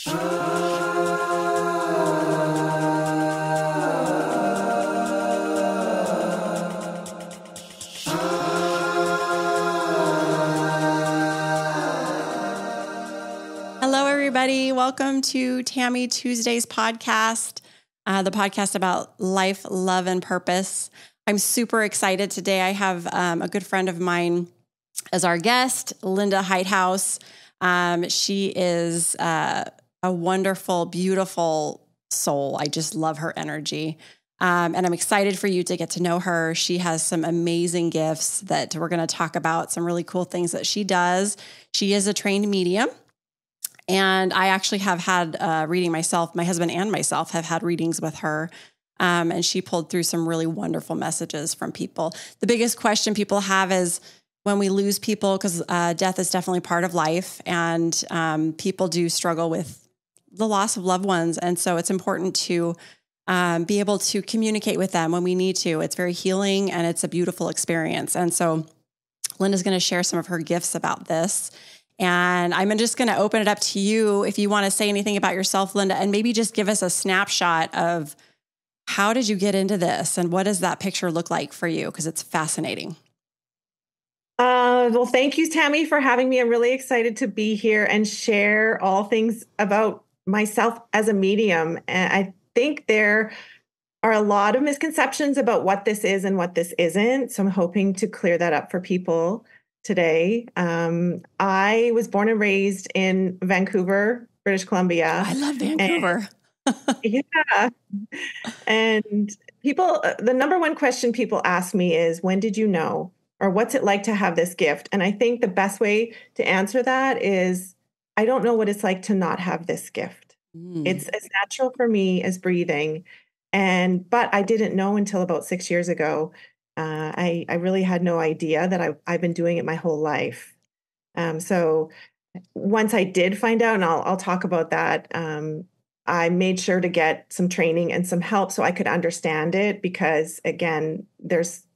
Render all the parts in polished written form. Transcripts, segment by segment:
Hello, everybody. Welcome to Tammy Tuesday's podcast, the podcast about life, love, and purpose. I'm super excited today. I have a good friend of mine as our guest, Linda Heithaus. She is a wonderful, beautiful soul. I just love her energy. And I'm excited for you to get to know her. She has some amazing gifts that we're going to talk about, some really cool things that she does. She is a trained medium. And I actually have had reading myself. My husband and myself have had readings with her. And she pulled through some really wonderful messages from people. The biggest question people have is when we lose people, because death is definitely part of life. And people do struggle with the loss of loved ones. And so it's important to be able to communicate with them when we need to. It's very healing and it's a beautiful experience. And so Linda's going to share some of her gifts about this. And I'm just going to open it up to you if you want to say anything about yourself, Linda, and maybe just give us a snapshot of how did you get into this and what does that picture look like for you? Because it's fascinating. Well, thank you, Tammy, for having me. I'm really excited to be here and share all things about myself as a medium. And I think there are a lot of misconceptions about what this is and what this isn't. So I'm hoping to clear that up for people today. I was born and raised in Vancouver, British Columbia. I love Vancouver. Yeah. And people, the number one question people ask me is, when did you know? Or what's it like to have this gift? And I think the best way to answer that is, I don't know what it's like to not have this gift. It's as natural for me as breathing. But I didn't know until about 6 years ago. I really had no idea that I've been doing it my whole life. So once I did find out, and I'll talk about that, I made sure to get some training and some help so I could understand it, because again, there's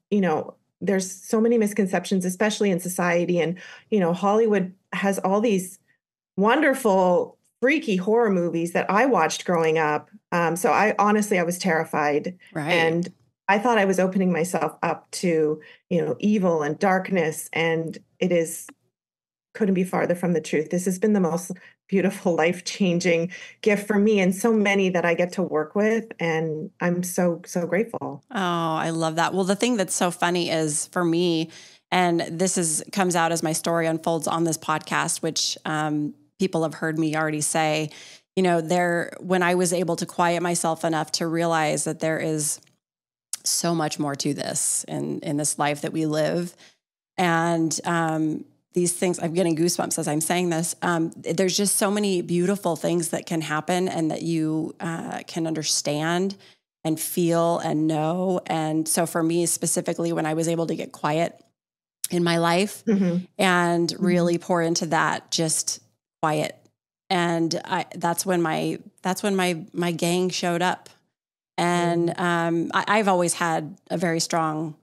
so many misconceptions, especially in society. And, Hollywood has all these wonderful, freaky horror movies that I watched growing up. So I was terrified. Right. And I thought I was opening myself up to, evil and darkness, and couldn't be farther from the truth. This has been the most beautiful, life-changing gift for me and so many that I get to work with. And I'm so, so grateful. Oh, I love that. Well, the thing that's so funny is for me, and comes out as my story unfolds on this podcast, which people have heard me already say, when I was able to quiet myself enough to realize that there is so much more to this in this life that we live. And these things, I'm getting goosebumps as I'm saying this. There's just so many beautiful things that can happen and that you can understand and feel and know. And so for me specifically, when I was able to get quiet in my life and really pour into that, just quiet. And that's when my gang showed up. And I've always had a very strong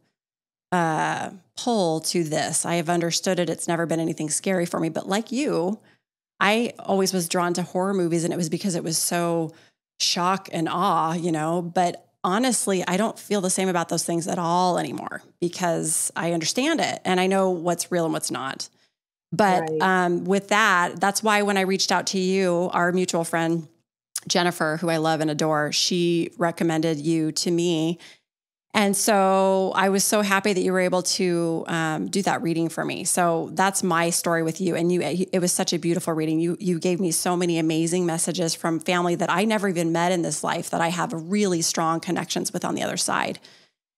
pull to this. I have understood it. It's never been anything scary for me. But like you, I always was drawn to horror movies, and it was because it was so shock and awe, But honestly, I don't feel the same about those things at all anymore because I understand it and I know what's real and what's not. But with that's why when I reached out to you, our mutual friend, Jennifer, who I love and adore, she recommended you to me. And so I was so happy that you were able to do that reading for me. So that's my story with you. And it was such a beautiful reading. You gave me so many amazing messages from family that I never even met in this life that I have really strong connections with on the other side.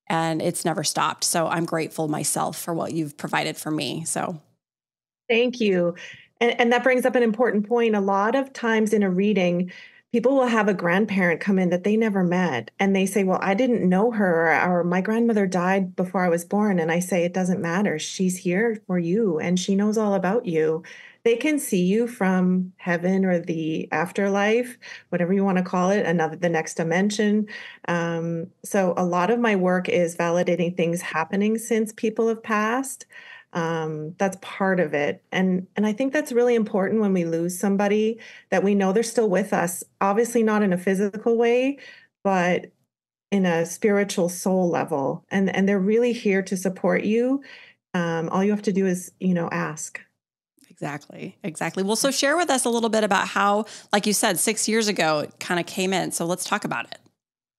And it's never stopped. So I'm grateful myself for what you've provided for me. So thank you. And that brings up an important point. A lot of times in a reading, people will have a grandparent come in that they never met. And they say, well, I didn't know her, or my grandmother died before I was born. And I say, it doesn't matter. She's here for you and she knows all about you. They can see you from heaven or the afterlife, whatever you want to call it, the next dimension. So a lot of my work is validating things happening since people have passed. That's part of it. And I think that's really important when we lose somebody, that we know they're still with us, obviously not in a physical way, but in a spiritual soul level. And they're really here to support you. All you have to do is, ask. Exactly. Exactly. Well, so share with us a little bit about how, like you said, 6 years ago, it kind of came in. So let's talk about it.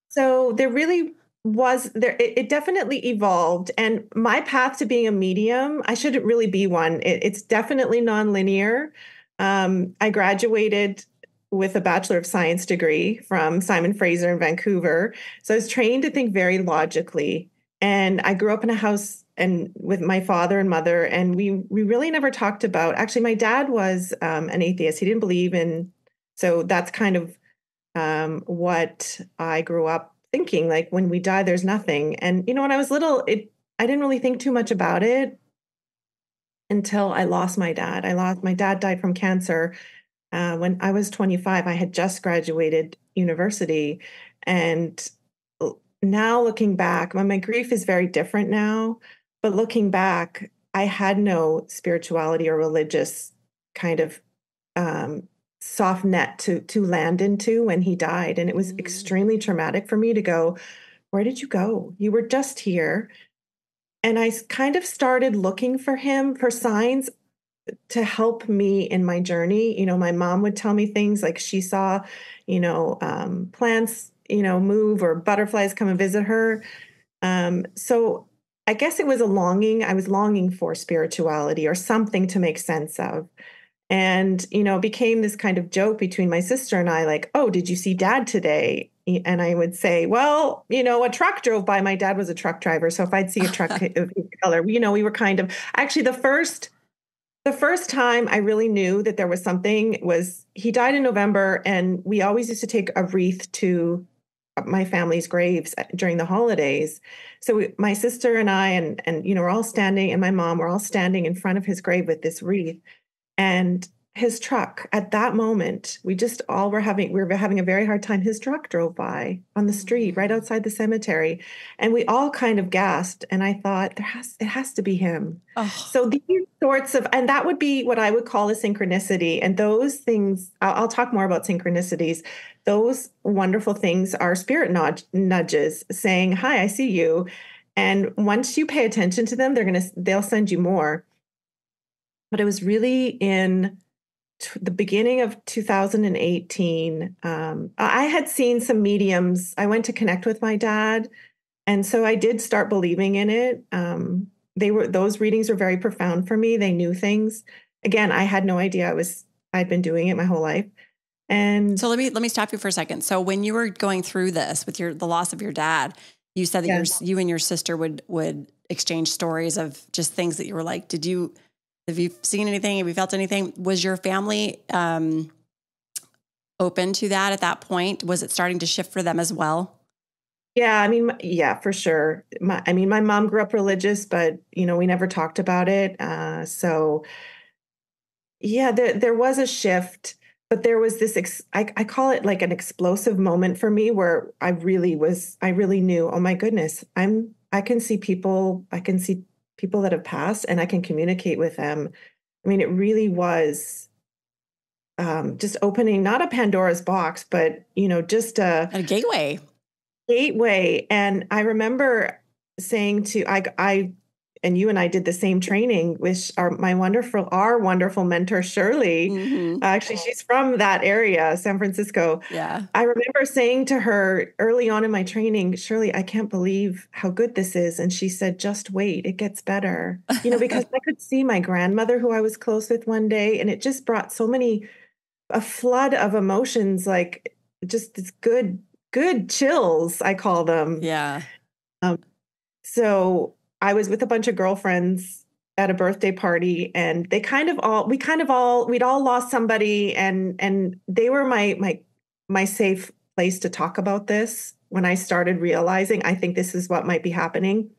So there really was there. It definitely evolved, and my path to being a medium, I shouldn't really be one. It's definitely nonlinear. I graduated with a Bachelor of Science degree from Simon Fraser in Vancouver. So I was trained to think very logically. And I grew up in a house and with my father and mother, and we really never talked about. Actually, my dad was an atheist. He didn't believe in. So that's kind of what I grew up thinking. Like, when we die, there's nothing. And when I was little, I didn't really think too much about it until I lost my dad. My dad died from cancer when I was 25. I had just graduated university, and now looking back, my grief is very different now. But looking back, I had no spirituality or religious kind of um, soft net to land into when he died, and it was extremely traumatic for me to go, "Where did you go? You were just here." And I kind of started looking for him, for signs to help me in my journey. My mom would tell me things like she saw, plants, move, or butterflies come and visit her. So I guess it was a longing. I was longing for spirituality or something to make sense of. And, it became this kind of joke between my sister and I, like, "Oh, did you see dad today?" And I would say, "Well, a truck drove by." My dad was a truck driver. So if I'd see a truck of his color, we were kind of actually the first time I really knew that there was something was he died in November, and we always used to take a wreath to my family's graves during the holidays. So my sister and I and we're all standing, and my mom, we're all standing in front of his grave with this wreath. And his truck, at that moment, we were having a very hard time. His truck drove by on the street right outside the cemetery, and we all kind of gasped. And I thought, it has to be him. Oh, So these sorts of, and that would be what I would call a synchronicity. And those things, I'll talk more about synchronicities. Those wonderful things are spirit nudges saying, "Hi, I see you." And once you pay attention to them, they'll send you more. But it was really in the beginning of 2018. I had seen some mediums. I went to connect with my dad, and so I did start believing in it. Those readings were very profound for me. They knew things. Again, I had no idea I'd been doing it my whole life. And so let me stop you for a second. So when you were going through this with the loss of your dad, you said that yes. you and your sister would exchange stories of just things that you were like, have you seen anything? Have you felt anything? Was your family open to that at that point? Was it starting to shift for them as well? Yeah, I mean, yeah, for sure. My mom grew up religious, but we never talked about it. So yeah, there was a shift, but there was this, I call it like an explosive moment for me where I really knew, oh my goodness, I can see people that have passed, and I can communicate with them. I mean, it really was just opening, not a Pandora's box, but, just A gateway. gateway. And I remember saying I and you and I did the same training with our wonderful mentor, Shirley. Mm-hmm. Actually, she's from that area, San Francisco. Yeah. I remember saying to her early on in my training, "Shirley, I can't believe how good this is." And she said, "Just wait, it gets better." Because I could see my grandmother, who I was close with one day, and it just brought a flood of emotions, like just this good chills, I call them. Yeah. Um, so I was with a bunch of girlfriends at a birthday party, and we'd all lost somebody, and they were my safe place to talk about this when I started realizing I think this is what might be happening.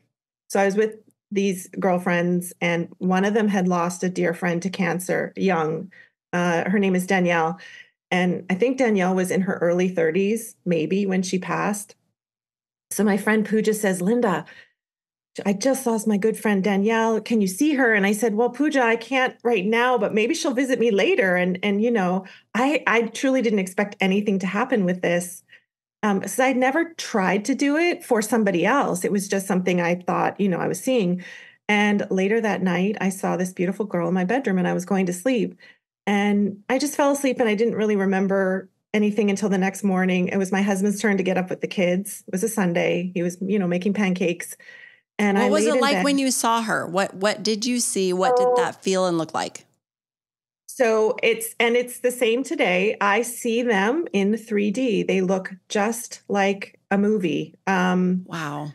So I was with these girlfriends, and one of them had lost a dear friend to cancer, young. Her name is Danielle. And I think Danielle was in her early 30s, maybe, when she passed. So my friend Pooja says, "Linda, I just lost my good friend Danielle. Can you see her? And I said, well, Pooja, I can't right now, but maybe she'll visit me later. And I truly didn't expect anything to happen with this. So I'd never tried to do it for somebody else. It was just something I thought, I was seeing. And later that night, I saw this beautiful girl in my bedroom and I was going to sleep. And I just fell asleep and I didn't really remember anything until the next morning. It was my husband's turn to get up with the kids. It was a Sunday. He was, making pancakes. And I What was laid it in like bed. when you saw her? What did you see? What did Oh, that feel and look like? so it's the same today. I see them in 3D. They look just like a movie. Wow.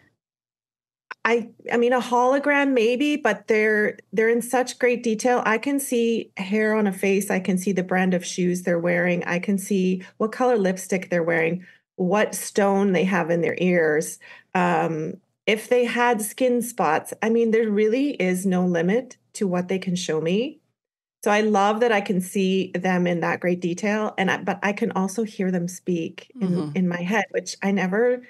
I mean a hologram maybe, but they're in such great detail. I can see hair on a face, I can see the brand of shoes they're wearing, I can see what color lipstick they're wearing, what stone they have in their ears. If they had skin spots, I mean there really is no limit to what they can show me. So I love that I can see them in that great detail but I can also hear them speak in Hmm. in my head, which I never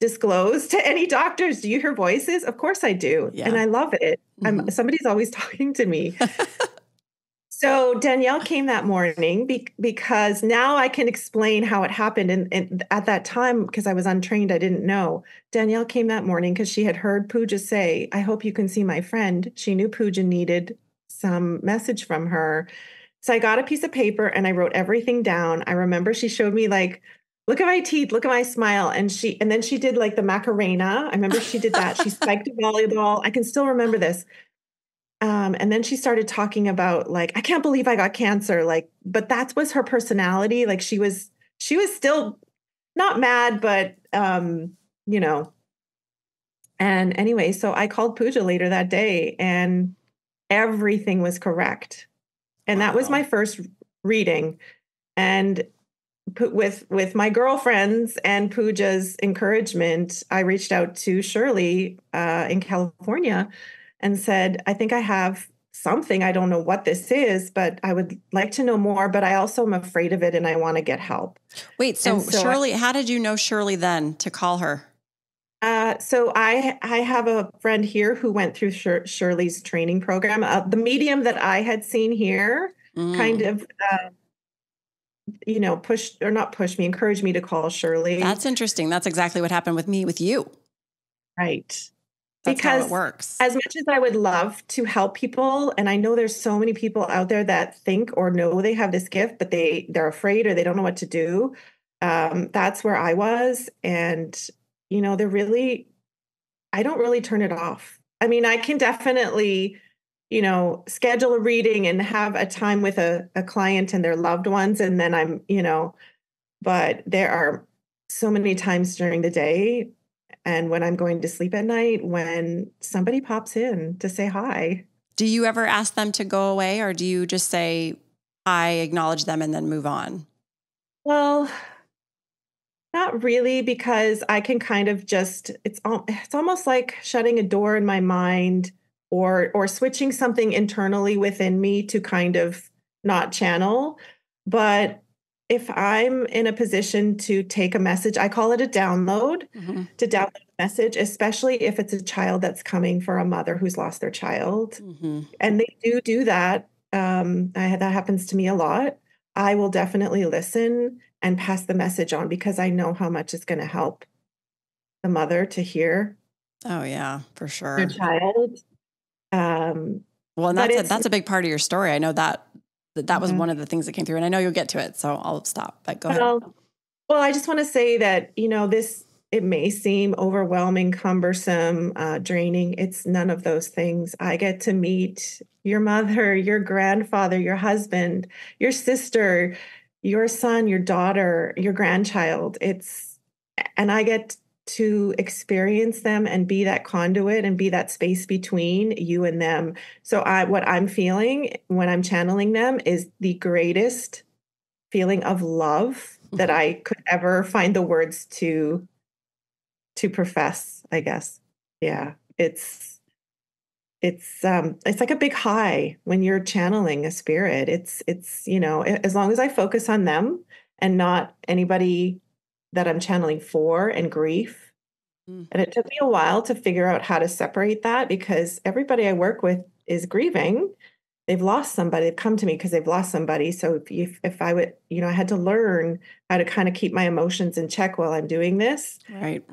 disclose to any doctors. Do you hear voices? Of course I do. And Yeah. I love it. Hmm. Somebody's always talking to me. So Danielle came that morning because now I can explain how it happened. And at that time, because I was untrained, I didn't know. Danielle came that morning because she had heard Pooja say, I hope you can see my friend. She knew Pooja needed some message from her. So I got a piece of paper and I wrote everything down. I remember she showed me like, look at my teeth, look at my smile. And then she did like the Macarena. I remember she did that. She spiked a volleyball. I can still remember this. And then she started talking about like, I can't believe I got cancer. Like, but that was her personality. Like she was still not mad, but you know. And anyway, so I called Pooja later that day and everything was correct. And that was Wow. my first reading. And with my girlfriends and Pooja's encouragement, I reached out to Shirley in California and said, I think I have something. I don't know what this is, but I would like to know more. But I also am afraid of it and I want to get help. Wait, And so so, Shirley, how did you know Shirley then to call her? I have a friend here who went through Shirley's training program. The medium that I had seen here kind Mm, of, pushed or not pushed me, encouraged me to call Shirley. that's interesting. That's exactly what happened with me with you. Right. That's how it Because works. as much as I would love to help people, and I know there's so many people out there that think or know they have this gift, but they're afraid or they don't know what to do. That's where I was. And, they're really, I don't really turn it off. I mean, I can definitely, schedule a reading and have a time with a client and their loved ones. And then but there are so many times during the day and when I'm going to sleep at night when somebody pops in to say hi. Do you ever ask them to go away or do you just say, I acknowledge them and then move on? Well, not really because I can kind of just it's almost like shutting a door in my mind or switching something internally within me to kind of not channel. But if I'm in a position to take a message, I call it a download, Hmm. to download a message, especially if it's a child that's coming for a mother who's lost their child. Hmm. And they do that. That happens to me a lot. I will definitely listen and pass the message on because I know how much it's going to help the mother to hear Oh yeah, for their sure. child. Um, Well, and but it's that's a big part of your story. I know that was uh, one of the things that came through, and I know you'll get to it, so I'll stop. But go ahead. well, well, I just want to say that this it may seem overwhelming, cumbersome, draining. It's none of those things. I get to meet your mother, your grandfather, your husband, your sister, your son, your daughter, your grandchild. And I get to experience them and be that conduit and be that space between you and them. So what I'm feeling when I'm channeling them is the greatest feeling of love that I could ever find the words to profess, I guess. Yeah. It's like a big high when you're channeling a spirit. As long as I focus on them and not anybody that I'm channeling for and grief, Mm. And it took me a while to figure out how to separate that because everybody I work with is grieving. They've lost somebody. They've come to me because they've lost somebody. So if I would, I had to learn how to kind of keep my emotions in check while I'm doing this. Right.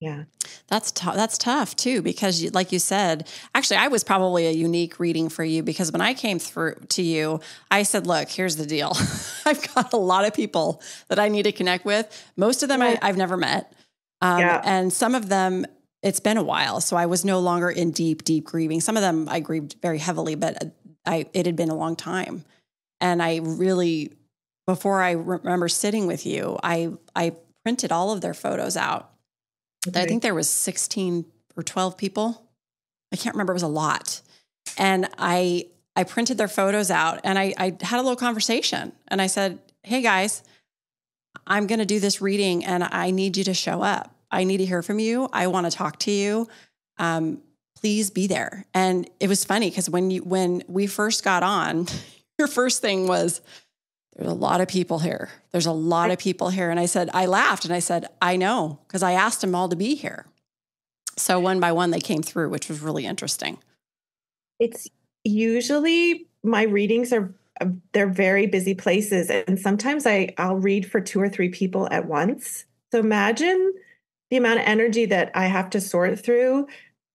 Yeah. That's tough too, because like you said, actually, I was probably a unique reading for you because when I came through to you, I said, look, here's the deal. I've got a lot of people that I need to connect with. Most of them I've never met. And some of them, it's been a while. So I was no longer in deep, deep grieving. Some of them I grieved very heavily, but it had been a long time. And I really, before I remember sitting with you, I printed all of their photos out. Okay. I think there was 16 or 12 people. I can't remember. It was a lot. And I printed their photos out and I had a little conversation and I said, hey guys, I'm going to do this reading and I need you to show up. I need to hear from you. I want to talk to you. Please be there. And it was funny because when we first got on, your first thing was, there's a lot of people here. There's a lot of people here. And I laughed and I said, I know, because I asked them all to be here. So one by one, they came through, which was really interesting. It's usually my readings they're very busy places. And sometimes I'll read for 2 or 3 people at once. So imagine the amount of energy that I have to sort through.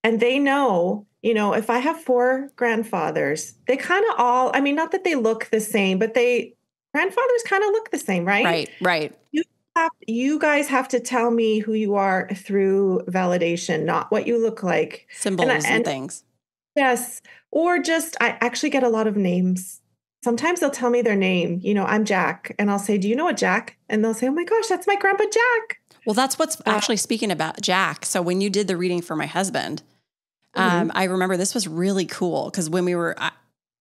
And they know, if I have 4 grandfathers, they kind of all, not that they look the same, but grandfathers kind of look the same, right? Right. You guys have to tell me who you are through validation, not what you look like. Symbols and things. Yes. Or just, I actually get a lot of names. Sometimes they'll tell me their name. I'm Jack. And I'll say, do you know a Jack? And they'll say, oh my gosh, that's my grandpa Jack. Well, that's what's actually speaking about Jack. So when you did the reading for my husband, I remember this was really cool because when we were,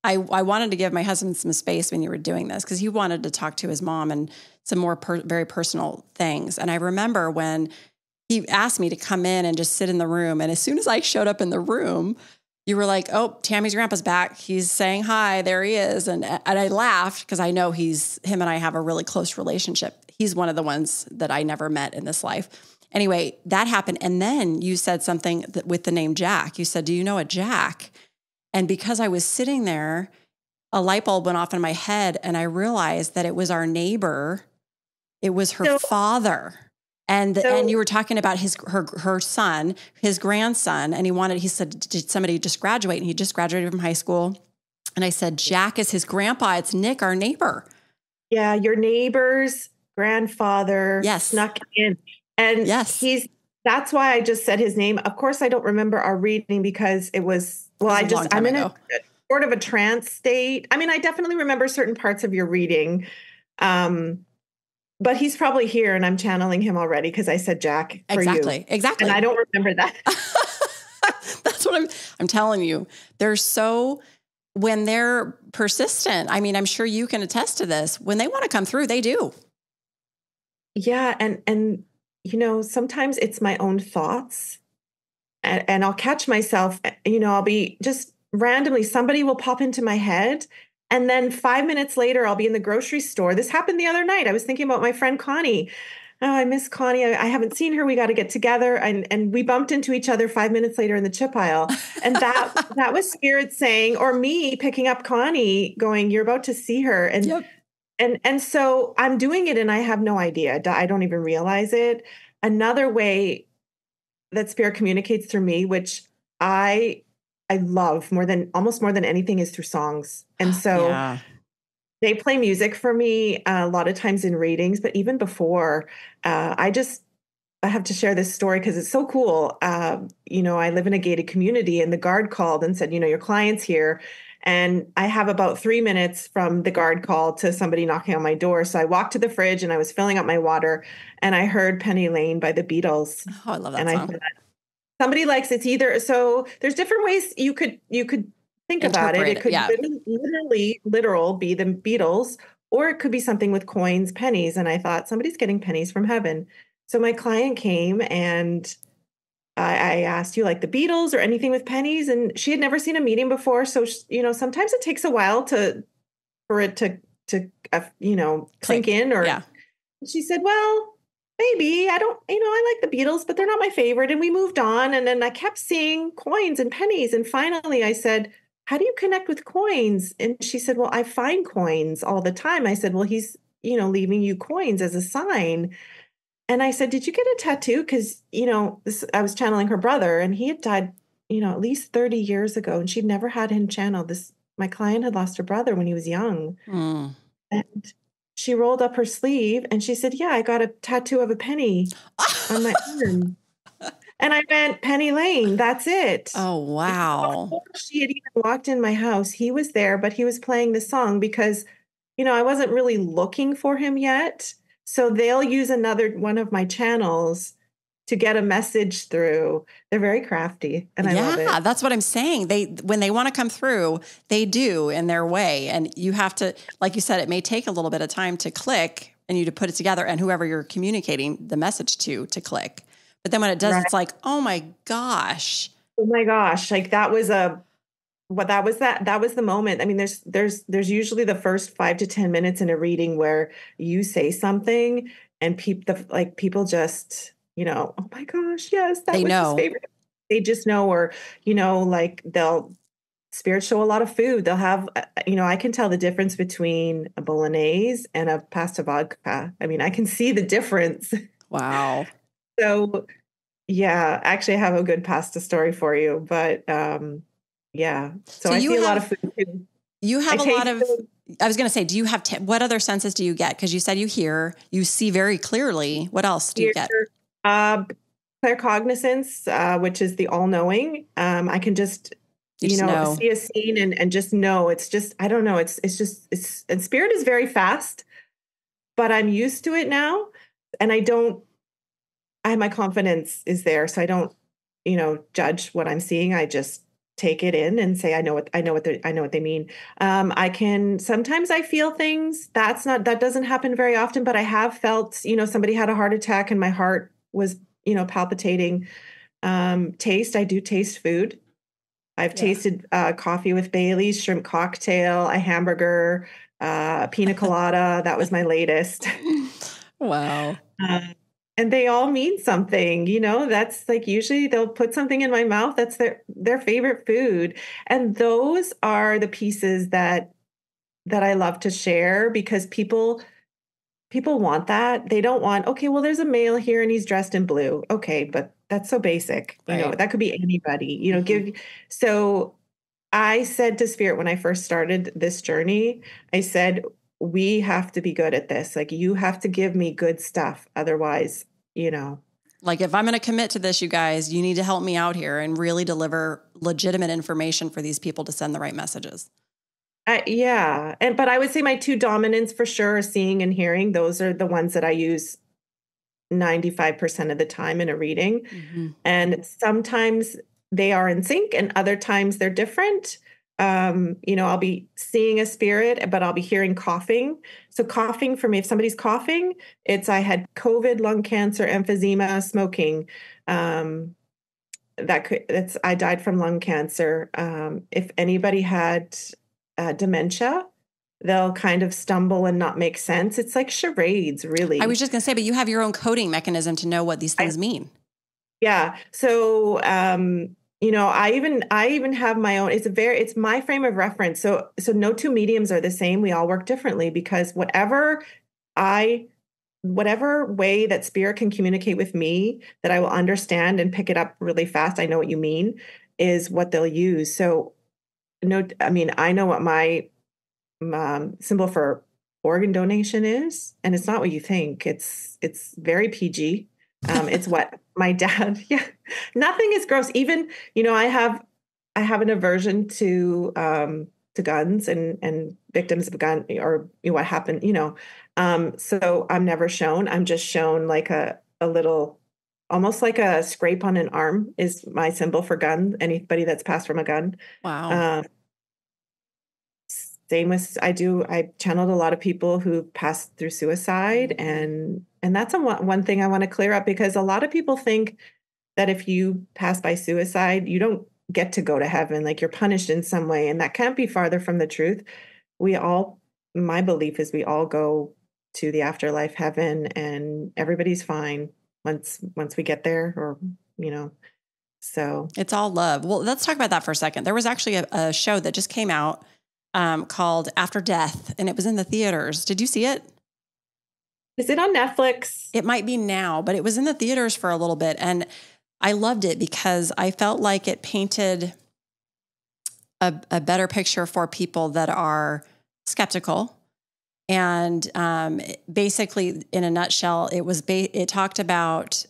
I wanted to give my husband some space when you were doing this because he wanted to talk to his mom and some more very personal things. And I remember when he asked me to come in and just sit in the room. And as soon as I showed up in the room, you were like, oh, Tammy's grandpa's back. He's saying hi. There he is. And I laughed because I know him and I have a really close relationship. He's one of the ones that I never met in this life. Anyway, that happened. And then you said something with the name Jack. You said, do you know a Jack? And because I was sitting there, a light bulb went off in my head and I realized that it was our neighbor. It was her father. And you were talking about her son, his grandson, and he said, did somebody just graduate? And he just graduated from high school. And I said, Jack is his grandpa. It's Nick, our neighbor. Yeah, your neighbor's grandfather snuck in. And that's why I just said his name. Of course, I don't remember our reading because I'm in a sort of a trance state. I definitely remember certain parts of your reading. But he's probably here and I'm channeling him already because I said Jack for you. Exactly. And I don't remember that. That's what I'm telling you. When they're persistent, I'm sure you can attest to this. When they want to come through, they do. Yeah. And sometimes it's my own thoughts and I'll catch myself, I'll be just randomly, somebody will pop into my head. And then 5 minutes later, I'll be in the grocery store. This happened the other night. I was thinking about my friend Connie. Oh, I miss Connie. I haven't seen her. We got to get together. And we bumped into each other 5 minutes later in the chip aisle. And that was spirit saying, or me picking up Connie going, you're about to see her. And, and so I'm doing it and I have no idea. I don't even realize it. Another way that spirit communicates through me, which I love almost more than anything is through songs. And so they play music for me a lot of times in readings, but even before, I have to share this story because it's so cool. I live in a gated community and the guard called and said, your client's here. And I have about 3 minutes from the guard call to somebody knocking on my door. So I walked to the fridge and I was filling up my water and I heard Penny Lane by the Beatles. Oh, I love that and song. I thought, somebody likes it's either, so there's different ways you could think about it. It could literal be the Beatles, or it could be something with coins, pennies. And I thought somebody's getting pennies from heaven. So my client came and I asked, you like the Beatles or anything with pennies? And she had never seen a medium before. So, sometimes it takes a while for it to sink in. Or she said, well, maybe I don't, I like the Beatles, but they're not my favorite. And we moved on. And then I kept seeing coins and pennies. And finally I said, how do you connect with coins? And she said, well, I find coins all the time. I said, well, he's, leaving you coins as a sign. And I said, did you get a tattoo? Because, I was channeling her brother and he had died, at least 30 years ago. And she'd never had him channeled. My client had lost her brother when he was young. Mm. And she rolled up her sleeve and she said, yeah, I got a tattoo of a penny on my arm. And I went, Penny Lane, that's it. Oh, wow. Before she had even walked in my house, he was there, but he was playing the song because, I wasn't really looking for him yet. So they'll use another one of my channels to get a message through. They're very crafty and I love it. Yeah, that's what I'm saying. When they want to come through, they do in their way. And you have to, like you said, it may take a little bit of time to click and you to put it together and whoever you're communicating the message to click. But then when it does, It's like, oh my gosh. Oh my gosh. Like that was the moment. I mean, there's usually the first 5 to 10 minutes in a reading where you say something and people just, oh my gosh, yes, that was his favorite. They just know, or, like spirits show a lot of food. They'll have, I can tell the difference between a bolognese and a pasta vodka. I mean, I can see the difference. Wow. So yeah, actually I have a good pasta story for you, but, yeah. So I see a lot of food too. You have a lot of, I was going to say, do you have, what other senses do you get? Because you said you hear, you see very clearly. What else do you get? Claircognizance, which is the all-knowing. I can just, know. See a scene and just know. It's just, I don't know. And spirit is very fast, but I'm used to it now. And my confidence is there. So I don't, judge what I'm seeing. I just take it in and say, I know what they mean. Sometimes I feel things that doesn't happen very often, but I have felt, somebody had a heart attack and my heart was, palpitating. Taste, I do taste food. I've tasted coffee with Bailey's, shrimp cocktail, a hamburger, pina colada. That was my latest. Wow. And they all mean something, that's like, usually they'll put something in my mouth. That's their favorite food. And those are the pieces that I love to share because people want that. They don't want, okay, well, there's a male here and he's dressed in blue. Okay. But that's so basic, right. That could be anybody, Mm-hmm. So I said to Spirit, when I first started this journey, I said, we have to be good at this. Like, you have to give me good stuff. Otherwise, like if I'm going to commit to this, you guys, you need to help me out here and really deliver legitimate information for these people to send the right messages. Yeah. But I would say my two dominants for sure are seeing and hearing. Those are the ones that I use 95% of the time in a reading. Mm-hmm. And sometimes they are in sync and other times they're different. I'll be seeing a spirit, but I'll be hearing coughing. So coughing for me, if somebody's coughing, I had COVID, lung cancer, emphysema, smoking. I died from lung cancer. If anybody had dementia, they'll kind of stumble and not make sense. It's like charades, really. I was just going to say, but you have your own coding mechanism to know what these things mean. Yeah. So, I even have my own, it's my frame of reference. So no two mediums are the same. We all work differently because whatever way that spirit can communicate with me that I will understand and pick it up really fast, I know what you mean, is what they'll use. So I know what my symbol for organ donation is, and it's not what you think. It's very PG. It's what my dad, yeah, nothing is gross. Even, I have an aversion to guns and victims of gun or what happened, so I'm never shown. I'm just shown like a little, almost like a scrape on an arm is my symbol for gun. Anybody that's passed from a gun. Wow. Same with, I channeled a lot of people who passed through suicide. And that's one thing I want to clear up, because a lot of people think that if you pass by suicide, you don't get to go to heaven, like you're punished in some way. And that can't be farther from the truth. My belief is we all go to the afterlife heaven, and everybody's fine once we get there, or, so. It's all love. Well, let's talk about that for a second. There was actually a show that just came out called After Death, and it was in the theaters. Did you see it? Is it on Netflix? It might be now, but it was in the theaters for a little bit. And I loved it because I felt like it painted a better picture for people that are skeptical. And basically, in a nutshell, it talked about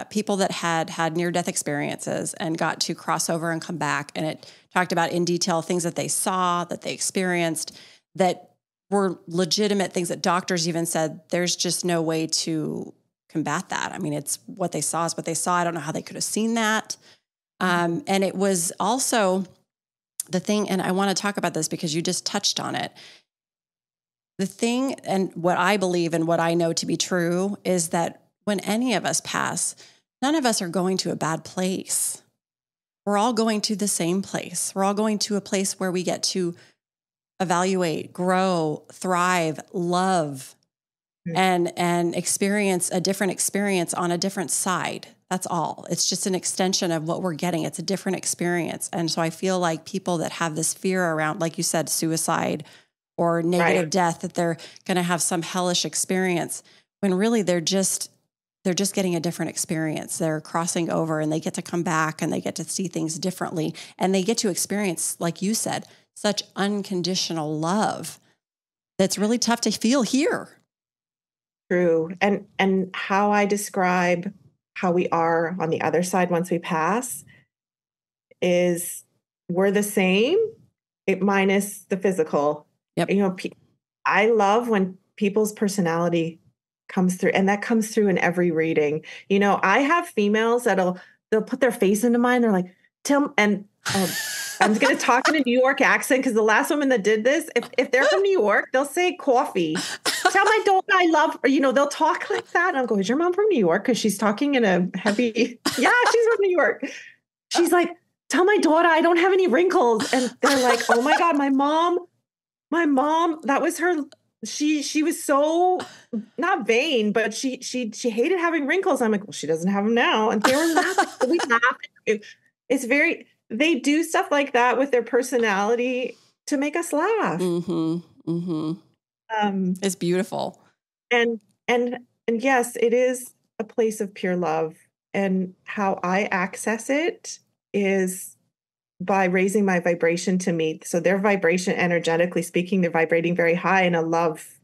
people that had near-death experiences and got to cross over and come back. And it talked about in detail things that they saw, that they experienced, that were legitimate things that doctors even said there's just no way to combat that. I mean, it's what they saw is what they saw. I don't know how they could have seen that. And it was also the thing, and I want to talk about this because you just touched on it. The thing, and what I believe and what I know to be true, is that when any of us pass, none of us are going to a bad place. We're all going to the same place. We're all going to a place where we get to evaluate, grow, thrive, love, and experience a different experience on a different side. That's all. It's just an extension of what we're getting. It's a different experience. And so I feel like people that have this fear around, like you said, suicide or negative death, that they're going to have some hellish experience, when really they're just getting a different experience. They're crossing over and they get to come back and they get to see things differently. And they get to experience, like you said, such unconditional love that's really tough to feel here. True. And how I describe how we are on the other side once we pass is we're the same, minus the physical. Yep. I love when people's personality comes through, and that comes through in every reading. I have females they'll put their face into mine. They're like, I'm going to talk in a New York accent because the last woman that did this, if they're from New York, they'll say coffee. Tell my daughter I love her. They'll talk like that. And I'll go, is your mom from New York? Because she's talking in a heavy, yeah, she's from New York. She's like, tell my daughter I don't have any wrinkles. And they're like, oh my God, my mom, that was her. She was so not vain, but she hated having wrinkles. I'm like, well, she doesn't have them now. And they were laughing. We laugh. It's they do stuff like that with their personality to make us laugh. Mm-hmm. Mm-hmm. It's beautiful. And yes, it is a place of pure love. And how I access it is by raising my vibration to meet. So their vibration, energetically speaking, they're vibrating very high in a love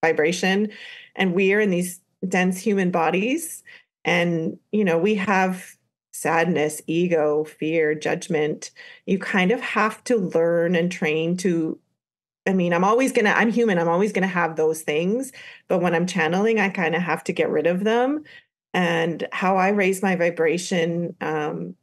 vibration. And we are in these dense human bodies. And, we have sadness, ego, fear, judgment. You kind of have to learn and train to, I'm human. I'm always going to have those things. But when I'm channeling, I kind of have to get rid of them. And how I raise my vibration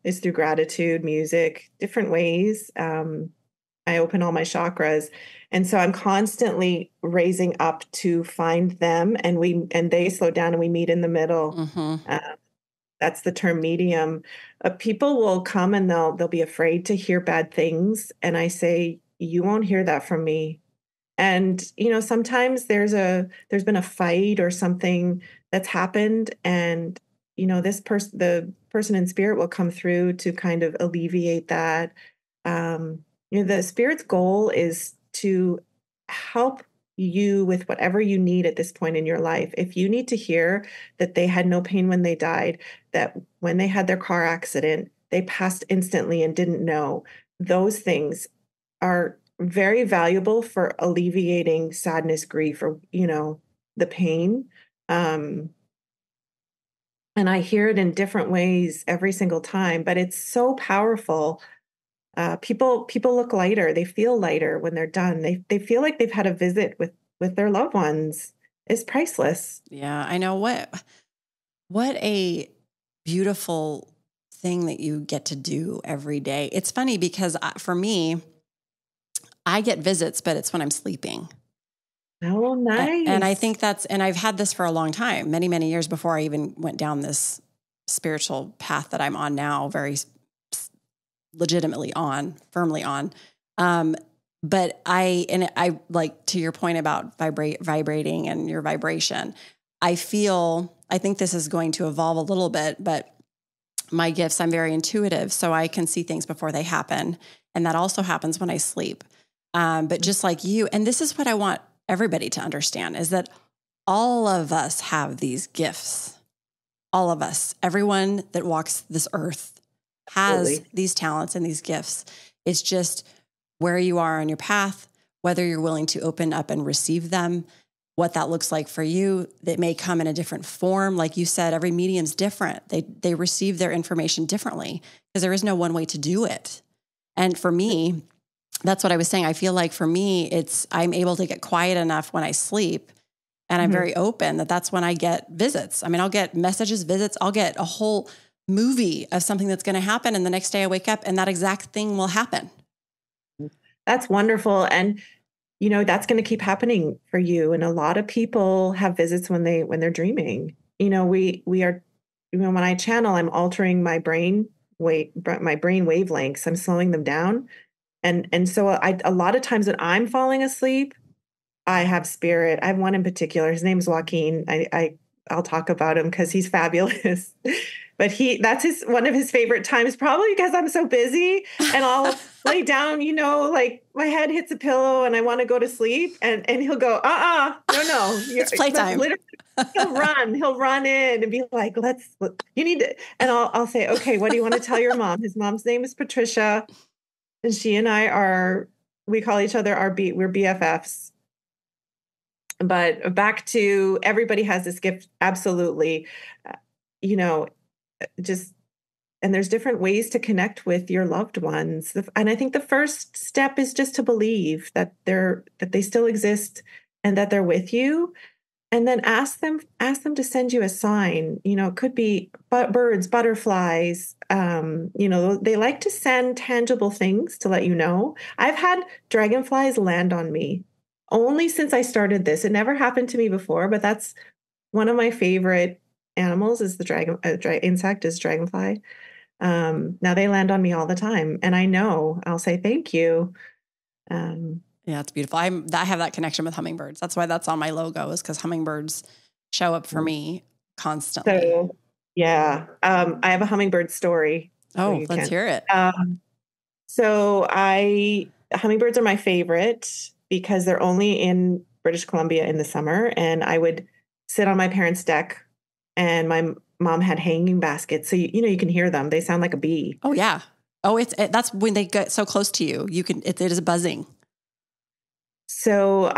is through gratitude, music, different ways. I open all my chakras. And so I'm constantly raising up to find them, and they slow down and we meet in the middle. Mm-hmm. That's the term medium. People will come and they'll be afraid to hear bad things. And I say, you won't hear that from me. And, sometimes there's been a fight or something that's happened, and, the person in spirit will come through to kind of alleviate that. The spirit's goal is to help you with whatever you need at this point in your life. If you need to hear that they had no pain when they died, that when they had their car accident, they passed instantly and didn't know, those things are very valuable for alleviating sadness, grief, or, the pain. And I hear it in different ways every single time, but it's so powerful. People look lighter. They feel lighter when they're done. They feel like they've had a visit with their loved ones. It's priceless. Yeah, I know. What a beautiful thing that you get to do every day. It's funny because for me, I get visits, but it's when I'm sleeping. Oh, nice. And I think and I've had this for a long time, many, many years before I even went down this spiritual path that I'm on now, very legitimately on, firmly on. But I like to your point about vibrating and your vibration. I think this is going to evolve a little bit, but my gifts, I'm very intuitive, so I can see things before they happen. And that also happens when I sleep. But just like you, and this is what I want everybody to understand, is that all of us have these gifts. All of us, everyone that walks this earth has Absolutely. these talents and these gifts. It's just where you are on your path, whether you're willing to open up and receive them, what that looks like for you. That may come in a different form. Like you said, every medium's different. They receive their information differently because there is no one way to do it. And for me, that's what I was saying. I feel like for me, I'm able to get quiet enough when I sleep, and I'm very open that's when I get visits. I mean, I'll get messages, visits. I'll get a whole movie of something that's going to happen. And the next day I wake up and that exact thing will happen. That's wonderful. And, that's going to keep happening for you. And a lot of people have visits when they're dreaming. We are, when I channel, I'm altering my brain wavelengths. I'm slowing them down. And so a lot of times when I'm falling asleep, I have spirit. I have one in particular. His name's Joaquin. I'll talk about him because he's fabulous. But that's one of his favorite times, probably because I'm so busy, and I'll lay down, like my head hits a pillow and I want to go to sleep, and he'll go, no, It's playtime. He'll run in and be like, you need to, and I'll say, okay, what do you want to tell your mom? His mom's name is Patricia, and she and I we call each other we're BFFs. But back to everybody has this gift. Absolutely. And there's different ways to connect with your loved ones. And I think the first step is just to believe that they still exist and that they're with you. And then ask them to send you a sign. It could be birds, butterflies. They like to send tangible things to let you know. I've had dragonflies land on me only since I started this. It never happened to me before, but that's one of my favorite animals is the insect is dragonfly. Now they land on me all the time, and I know I'll say thank you. Yeah, it's beautiful. I have that connection with hummingbirds. That's why that's on my logo, is because hummingbirds show up for me constantly. So, yeah, I have a hummingbird story. Oh, let's hear it. Hummingbirds are my favorite because they're only in British Columbia in the summer, and I would sit on my parents' deck, and my mom had hanging baskets, so you can hear them. They sound like a bee. Oh yeah. Oh, that's when they get so close to you. It is buzzing. So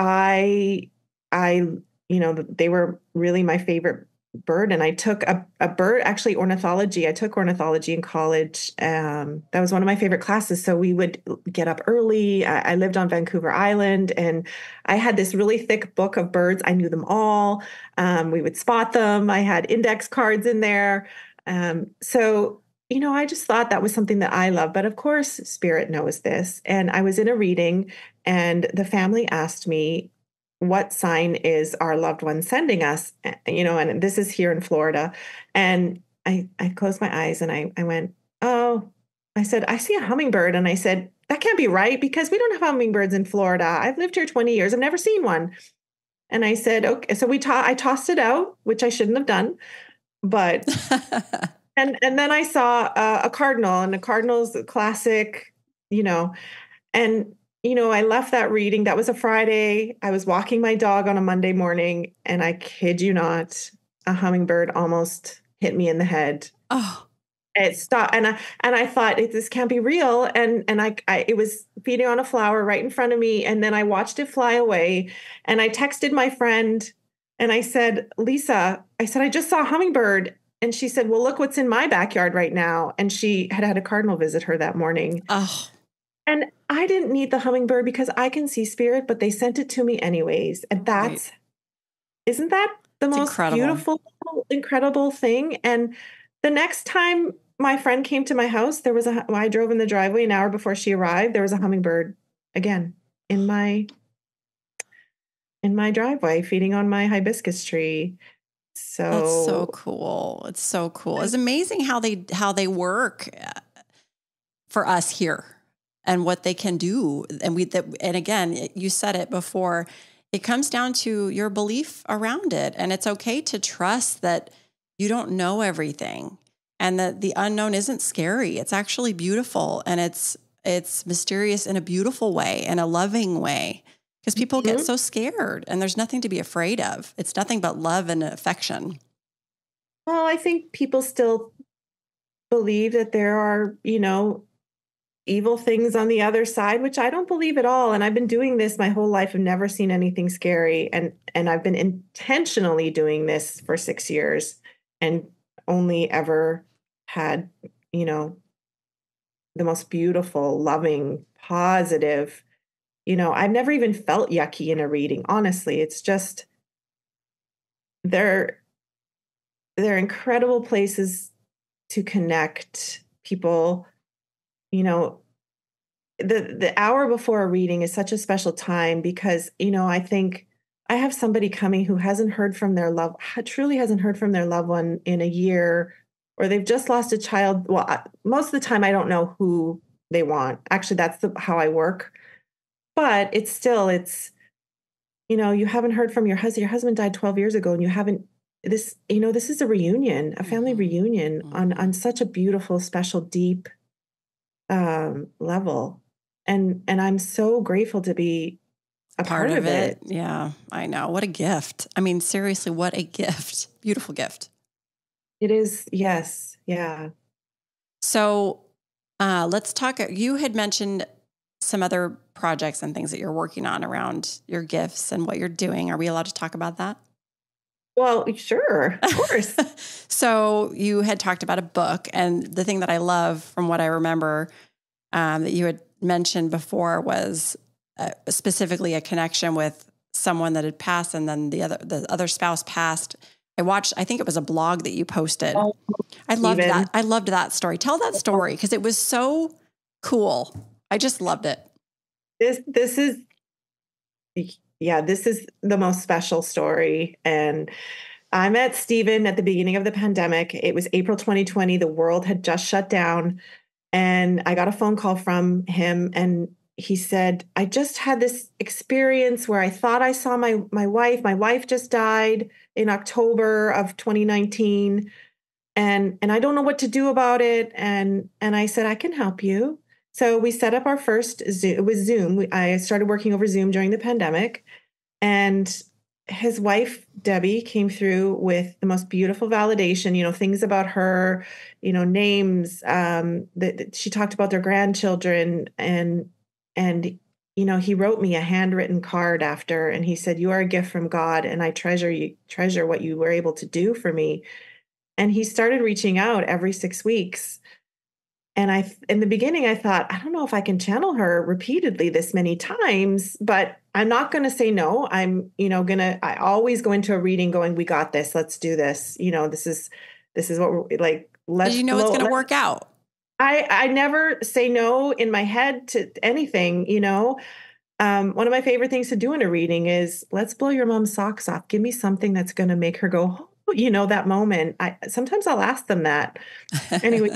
they were really my favorite bird. And I took a bird, actually ornithology. I took ornithology in college. That was one of my favorite classes. So we would get up early. I lived on Vancouver Island, and I had this really thick book of birds. I knew them all. We would spot them. I had index cards in there. I just thought that was something that I love. But of course, Spirit knows this. And I was in a reading, and the family asked me, what sign is our loved one sending us? And this is here in Florida. And I closed my eyes and I went, oh, I said, I see a hummingbird. And I said, that can't be right because we don't have hummingbirds in Florida. I've lived here 20 years. I've never seen one. And I said, okay. So I tossed it out, which I shouldn't have done. But, and then I saw a cardinal, and the cardinal's classic, and I left that reading. That was a Friday. I was walking my dog on a Monday morning, and I kid you not, a hummingbird almost hit me in the head. Oh, it stopped, and I thought this can't be real. And it was feeding on a flower right in front of me, and then I watched it fly away. And I texted my friend, and I said, Lisa, I just saw a hummingbird. And she said, well, look what's in my backyard right now. And she had a cardinal visit her that morning. Oh. And I didn't need the hummingbird because I can see spirit, but they sent it to me anyways. And isn't that the most beautiful, incredible thing? And the next time my friend came to my house, I drove in the driveway an hour before she arrived. There was a hummingbird again in my driveway feeding on my hibiscus tree. So that's so cool. It's so cool. It's amazing how they work for us here. and what they can do. And again, you said it before, it comes down to your belief around it. And it's okay to trust that you don't know everything and that the unknown isn't scary. It's actually beautiful, and it's mysterious in a beautiful way, in a loving way, because people get so scared, and there's nothing to be afraid of. It's nothing but love and affection. Well, I think people still believe that there are, evil things on the other side, which I don't believe at all. And I've been doing this my whole life. I've never seen anything scary. And I've been intentionally doing this for 6 years and only ever had, the most beautiful, loving, positive, I've never even felt yucky in a reading. Honestly, it's just, they're incredible places to connect people. The hour before a reading is such a special time because, I think I have somebody coming who truly hasn't heard from their loved one in a year, or they've just lost a child. Well, most of the time I don't know who they want. Actually, that's how I work. But it's you haven't heard from your husband. Your husband died 12 years ago, and you haven't. This is a reunion, a family reunion on such a beautiful, special, deep level. And I'm so grateful to be a part of it. Yeah, I know. What a gift. I mean, seriously, what a gift. Beautiful gift. It is. Yes. Yeah. So let's talk. You had mentioned some other projects and things that you're working on around your gifts and what you're doing. Are we allowed to talk about that? Well, sure, of course. So you had talked about a book, and the thing that I love from what I remember that you had mentioned before was specifically a connection with someone that had passed, and then the other spouse passed. I think it was a blog that you posted. Oh, I loved that. I loved that story. Tell that story, because it was so cool. I just loved it. This is the most special story. And I met Stephen at the beginning of the pandemic. It was April 2020. The world had just shut down. And I got a phone call from him, and he said, I just had this experience where I thought I saw my wife. My wife just died in October of 2019. And I don't know what to do about it. And I said, I can help you. So we set up our first Zoom. It was Zoom. I started working over Zoom during the pandemic. And his wife, Debbie, came through with the most beautiful validation, things about her, names. She talked about their grandchildren. And he wrote me a handwritten card after, and he said, you are a gift from God, and I treasure what you were able to do for me. And he started reaching out every 6 weeks. And in the beginning, I thought, I don't know if I can channel her repeatedly this many times, but I'm not going to say no. I'm, I always go into a reading going, we got this. Let's do this. This is what we're like. Did you know it's going to work out? I never say no in my head to anything, One of my favorite things to do in a reading is let's blow your mom's socks off. Give me something that's going to make her go, that moment. Sometimes I'll ask them that. Anyway,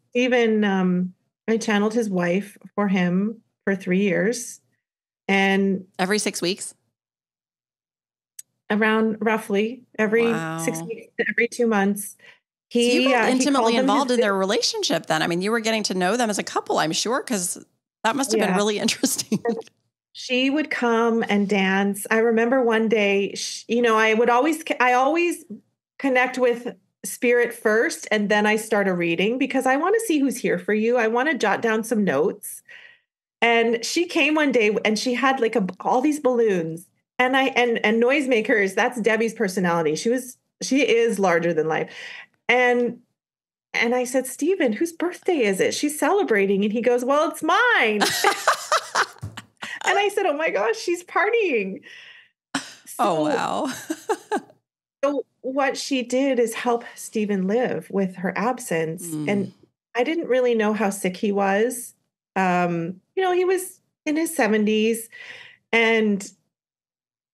Stephen, I channeled his wife for him for 3 years. And every 6 weeks? Around roughly every 6 weeks, every 2 months. So you got intimately involved in their relationship then. I mean, you were getting to know them as a couple, I'm sure, because that must have been really interesting. She would come and dance. I remember one day, I always connect with spirit first, and then I start a reading because I want to see who's here for you. I want to jot down some notes. And she came one day and she had like all these balloons and noisemakers. That's Debbie's personality. She is larger than life. And I said, Stephen, whose birthday is it? She's celebrating. And he goes, well, it's mine. And I said, oh my gosh, she's partying. Wow. So what she did is help Stephen live with her absence. And I didn't really know how sick he was. He was in his 70s, and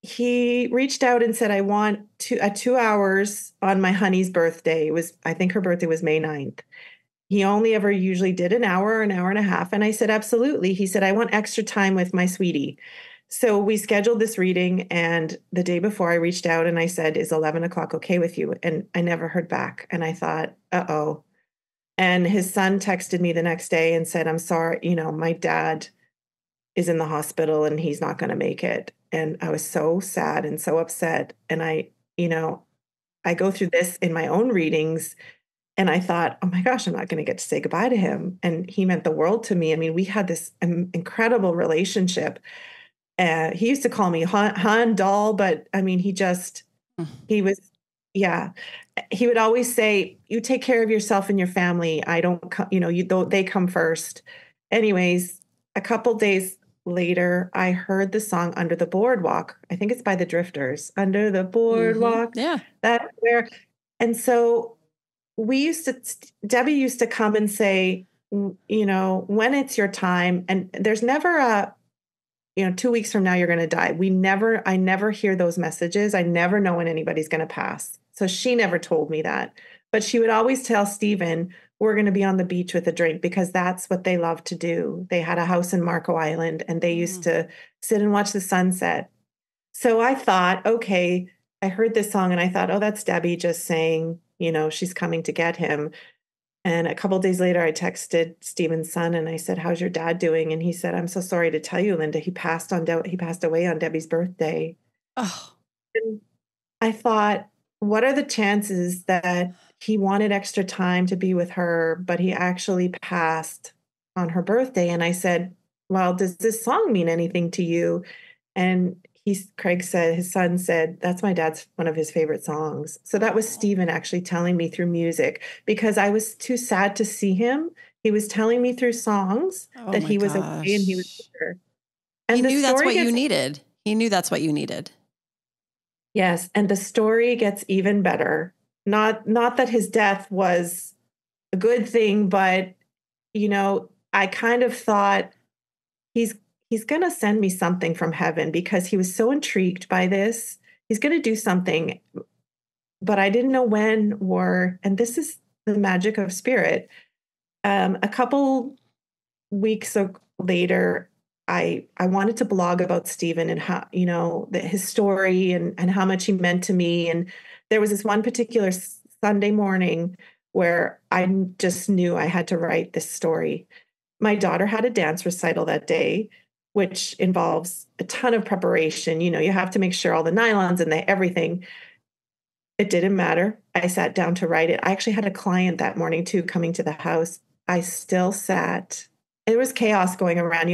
he reached out and said, I want 2 hours on my honey's birthday. I think her birthday was May 9th. he only ever usually did an hour and a half. And I said, absolutely. He said, I want extra time with my sweetie. So we scheduled this reading. And the day before I reached out and I said, is 11 o'clock okay with you? And I never heard back. And I thought, uh-oh. And his son texted me the next day and said, I'm sorry, my dad is in the hospital and he's not going to make it. And I was so sad and so upset. And I go through this in my own readings. And I thought, oh my gosh, I'm not going to get to say goodbye to him. And he meant the world to me. I mean, we had this incredible relationship. He used to call me Han doll, but I mean, he was, yeah. He would always say, you take care of yourself and your family. I don't, they come first. Anyways, a couple days later, I heard the song Under the Boardwalk. I think it's by the Drifters. Under the Boardwalk. Yeah. That's where. And so Debbie used to come and say, when it's your time, and there's never 2 weeks from now, you're going to die. I never hear those messages. I never know when anybody's going to pass. So she never told me that, but she would always tell Stephen, we're going to be on the beach with a drink, because that's what they love to do. They had a house in Marco Island and they used to sit and watch the sunset. So I thought, okay, I heard this song and I thought, oh, that's Debbie just saying, she's coming to get him. And a couple of days later, I texted Stephen's son and I said, how's your dad doing? And he said, I'm so sorry to tell you, Linda, he passed away on Debbie's birthday. Oh. And I thought, what are the chances that he wanted extra time to be with her, but he actually passed on her birthday? And I said, well, does this song mean anything to you? And Craig said, his son said, that's my dad's one of his favorite songs. So that was Stephen actually telling me through music, because I was too sad to see him. He was telling me through songs that he was okay and he was here. And he knew that's what you needed. He knew that's what you needed. Yes. And the story gets even better. Not that his death was a good thing, but, I kind of thought he's going to send me something from heaven, because he was so intrigued by this. He's going to do something, but I didn't know when and this is the magic of spirit. A couple weeks later, I wanted to blog about Stephen and how, his story and how much he meant to me. And there was this one particular Sunday morning where I just knew I had to write this story. My daughter had a dance recital that day, which involves a ton of preparation. You have to make sure all the nylons and everything. It didn't matter. I sat down to write it. I actually had a client that morning too, coming to the house. I still sat. There was chaos going around,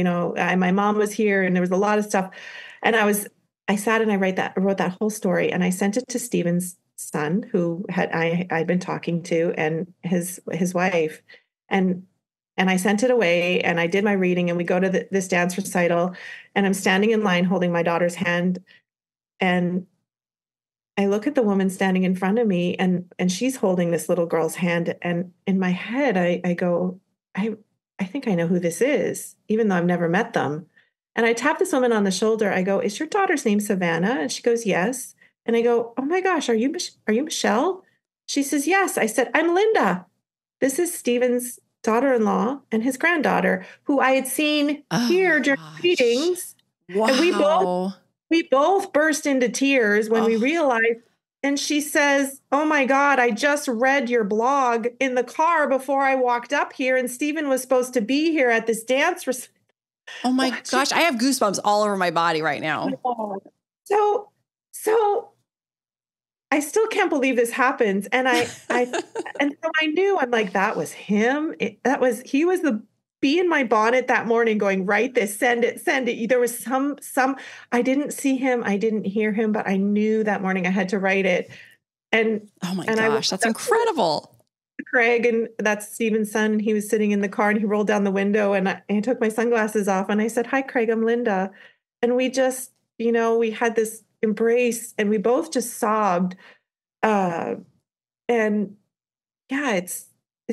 my mom was here and there was a lot of stuff. And I sat and I wrote that whole story, and I sent it to Stephen's son, who I'd been talking to, and his wife. And I sent it away and I did my reading, and we go to this dance recital, and I'm standing in line holding my daughter's hand. And I look at the woman standing in front of me, and she's holding this little girl's hand. And in my head, I go, I think I know who this is, even though I've never met them. And I tap this woman on the shoulder. I go, is your daughter's name Savannah? And she goes, yes. And I go, oh my gosh, are you Michelle? She says, yes. I said, I'm Linda. This is Stephen's daughter-in-law and his granddaughter, who I had seen here during readings. Wow. And we both burst into tears when we realized. And she says, oh my God, I just read your blog in the car before I walked up here, and Stephen was supposed to be here at this dance. Oh my gosh, I have goosebumps all over my body right now. So I still can't believe this happens. And and so I knew, I'm like, that was him. He was the bee in my bonnet that morning going, write this, send it. There was some, I didn't see him. I didn't hear him, but I knew that morning I had to write it. And oh my gosh, that's incredible. Craig, and that's Stephen's son. And he was sitting in the car and he rolled down the window, and I took my sunglasses off and I said, hi, Craig, I'm Linda. And we just, we had this embrace and we both just sobbed. And yeah, it's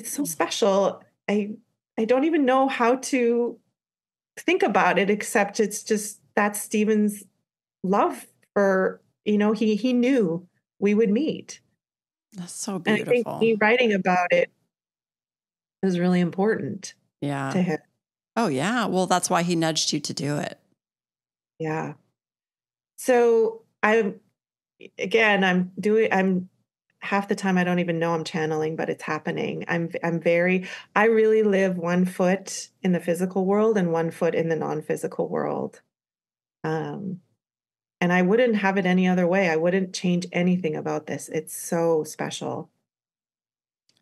so special. I don't even know how to think about it, except it's just that's Stephen's love for, he knew we would meet. That's so beautiful. And I think me writing about it was really important Yeah. to him. Oh, yeah. Well, that's why he nudged you to do it. Yeah. So I'm half the time I don't even know I'm channeling, but it's happening. I really live one foot in the physical world and one foot in the non-physical world. Um, and I wouldn't have it any other way. I wouldn't change anything about this. It's so special.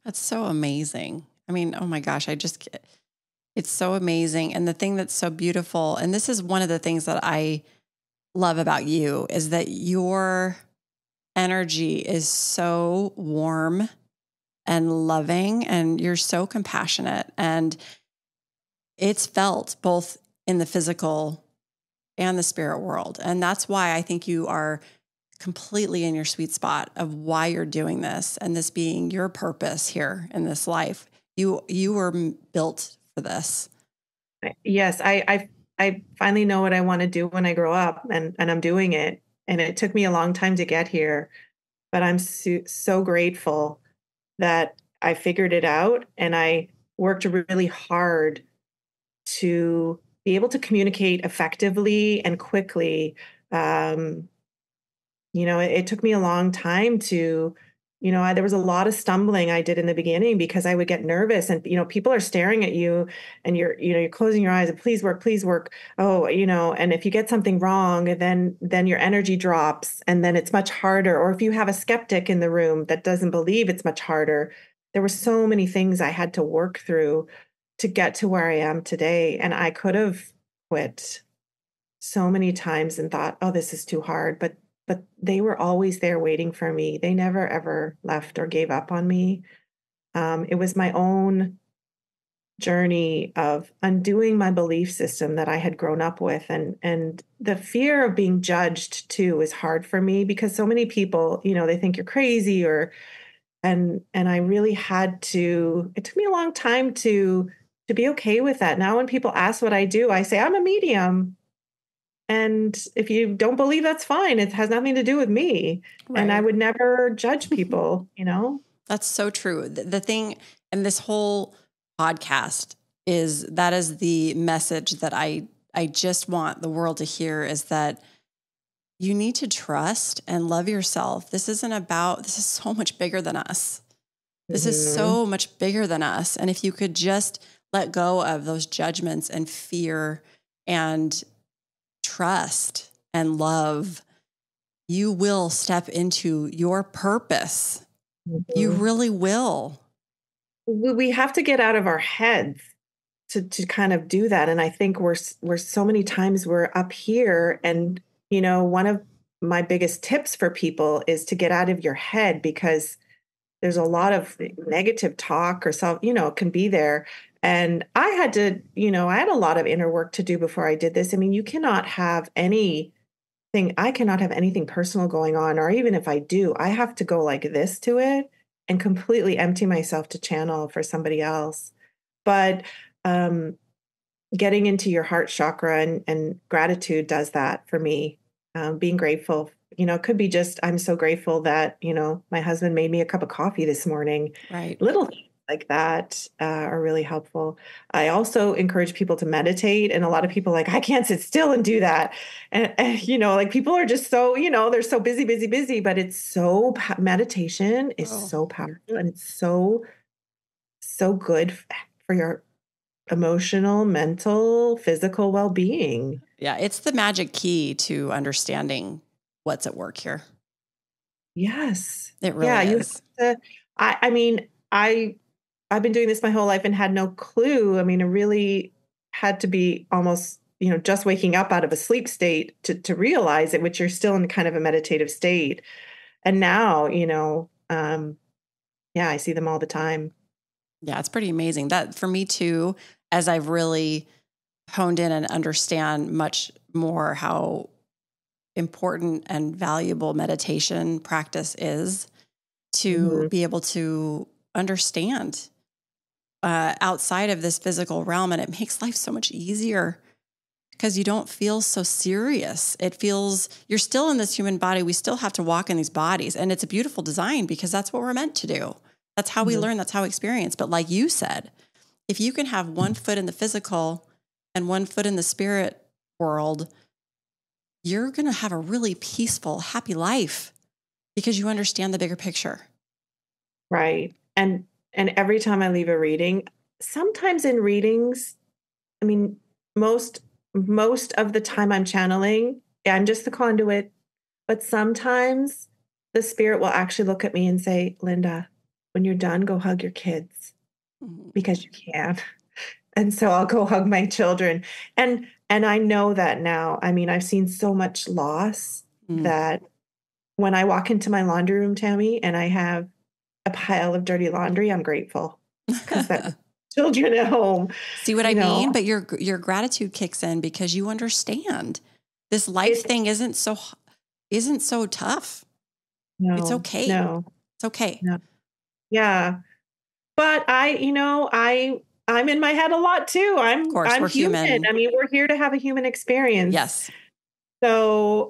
That's so amazing. I mean, oh my gosh, it's so amazing. And the thing that's so beautiful, and this is one of the things that I love about you, is that your energy is so warm and loving, and you're so compassionate. And it's felt both in the physical and the spirit world. And that's why I think you are completely in your sweet spot of why you're doing this, and this being your purpose here in this life. You were built for this. Yes, I finally know what I want to do when I grow up, and I'm doing it. And it took me a long time to get here, but I'm so grateful that I figured it out, and I worked really hard to be able to communicate effectively and quickly. Um, it took me a long time to, there was a lot of stumbling I did in the beginning because I would get nervous, and, people are staring at you, and you're closing your eyes and please work, please work. Oh, and if you get something wrong, then your energy drops, and then it's much harder. Or if you have a skeptic in the room that doesn't believe, it's much harder. There were so many things I had to work through to get to where I am today. And I could have quit so many times and thought, oh, this is too hard. But they were always there waiting for me. They never ever left or gave up on me. It was my own journey of undoing my belief system that I had grown up with, and the fear of being judged too is hard for me because so many people, they think you're crazy, or and I really had to. It took me a long time to be okay with that. Now when people ask what I do, I say I'm a medium. And if you don't believe, that's fine. It has nothing to do with me. And I Right. would never judge people. That's so true. The thing, and this whole podcast that is the message that I just want the world to hear, is that you need to trust and love yourself. This is so much bigger than us. This is Mhm. so much bigger than us. And if you could just let go of those judgments and fear and trust and love, you will step into your purpose. You Mhm. really will. We have to get out of our heads to kind of do that. And I think we're so many times we're up here, and one of my biggest tips for people is to get out of your head, because there's a lot of negative talk or self, can be there. And I had a lot of inner work to do before I did this. I mean, I cannot have anything personal going on, or even if I do, I have to go like this to it and completely empty myself to channel for somebody else. But um, getting into your heart chakra and gratitude does that for me. Being grateful, it could be just, I'm so grateful that, my husband made me a cup of coffee this morning. Right. Little things like that are really helpful. I also encourage people to meditate. And a lot of people I can't sit still and do that. And like people are just so, they're so busy, busy, busy, but meditation is Oh, so powerful, and it's so, so good for your emotional, mental, physical well-being. yeah. It's the magic key to understanding what's at work here. Yes. It Yeah, really you have is. to. I mean, I've been doing this my whole life and had no clue. I mean, it really had to be almost, just waking up out of a sleep state to realize it, which you're still in kind of a meditative state. And now, yeah, I see them all the time. Yeah. It's pretty amazing. That for me too, as I've really honed in and understand much more how important and valuable meditation practice is, to Mhm. be able to understand outside of this physical realm. And it makes life so much easier because you don't feel so serious. It feels you're still in this human body. We still have to walk in these bodies. And it's a beautiful design because that's what we're meant to do. That's how we Mhm. learn. That's how we experience. But like you said, if you can have one foot in the physical and one foot in the spirit world, you're going to have a really peaceful, happy life because you understand the bigger picture. Right. And every time I leave a reading, sometimes in readings, I mean, most of the time I'm channeling, I'm just the conduit, but sometimes the spirit will actually look at me and say, Linda, when you're done, go hug your kids because you can. And so I'll go hug my children. And I know that now. I mean, I've seen so much loss that when I walk into my laundry room, Tammy, and I have a pile of dirty laundry, I'm grateful because that children at home. See what I mean? But your gratitude kicks in because you understand this life thing isn't so tough. No, it's okay. No, it's okay. No. Yeah. But I'm in my head a lot too. I'm we're human. I mean, we're here to have a human experience. Yes. So,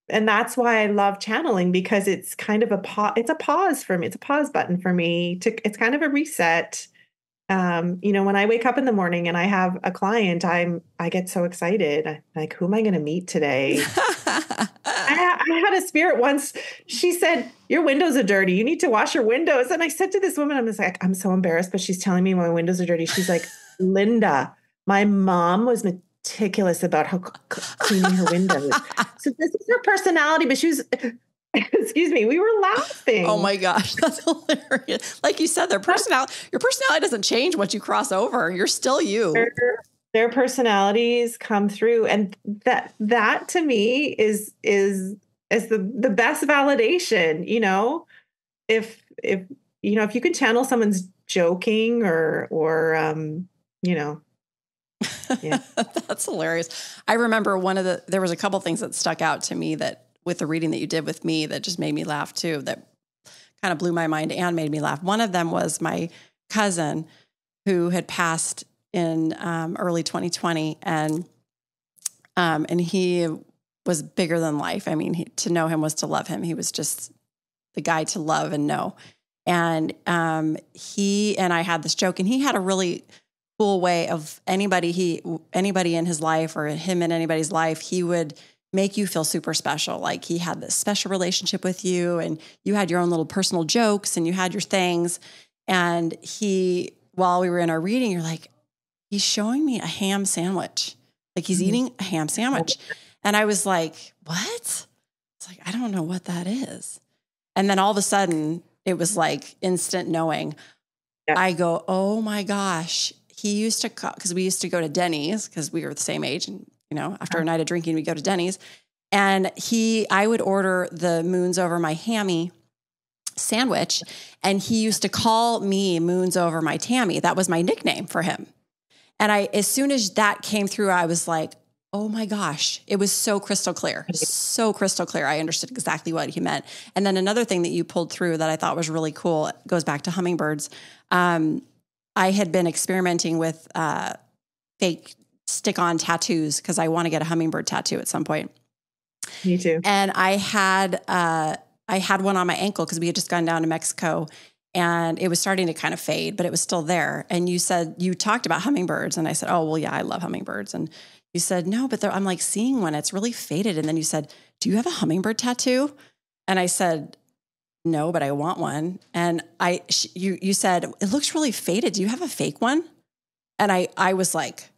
and that's why I love channeling, because it's kind of it's a pause for me. It's a pause button for me it's kind of a reset. When I wake up in the morning and I have a client, I get so excited. Like, who am I going to meet today? I had a spirit once. She said, your windows are dirty. You need to wash your windows. And I said to this woman, I'm so embarrassed, but she's telling me my windows are dirty. She's like, Linda, my mom was meticulous about how cleaning her windows. So this is her personality, but she was, excuse me, we were laughing. Oh my gosh, that's hilarious. Like you said, your personality doesn't change once you cross over. You're still you. Their personalities come through, and that to me is the best validation. If you can channel someone's joking or yeah. That's hilarious. I remember there was a couple things that stuck out to me that with the reading that you did with me that just made me laugh too, that kind of blew my mind and made me laugh. One of them was my cousin who had passed in early 2020, and he was bigger than life. I mean, to know him was to love him. He was just the guy to love and know. And he and I had this joke, and he had a really cool way of anybody in his life or him in anybody's life, he would make you feel super special. Like he had this special relationship with you, and you had your own little personal jokes and you had your things. And while we were in our reading, you're like, he's showing me a ham sandwich. Like he's eating a ham sandwich. And I was like, what? It's like, I don't know what that is. And then all of a sudden it was like instant knowing. Yeah. I go, oh my gosh. He used to, because we used to go to Denny's because we were the same age. And, after a night of drinking, we go to Denny's. And I would order the moons over my hammy sandwich. And he used to call me moons over my Tammy. That was my nickname for him. And as soon as that came through, I was like, oh my gosh, it was so crystal clear. So crystal clear. I understood exactly what he meant. And then another thing that you pulled through that I thought was really cool, it goes back to hummingbirds. I had been experimenting with fake stick-on tattoos because I want to get a hummingbird tattoo at some point. Me too. And I had one on my ankle because we had just gone down to Mexico, and it was starting to kind of fade, but it was still there. And you talked about hummingbirds, and I said, oh, well, yeah, I love hummingbirds. And you said, no, but I'm like seeing one, it's really faded. And then you said, do you have a hummingbird tattoo? And I said, no, but I want one. And you said, it looks really faded. Do you have a fake one? And I was like,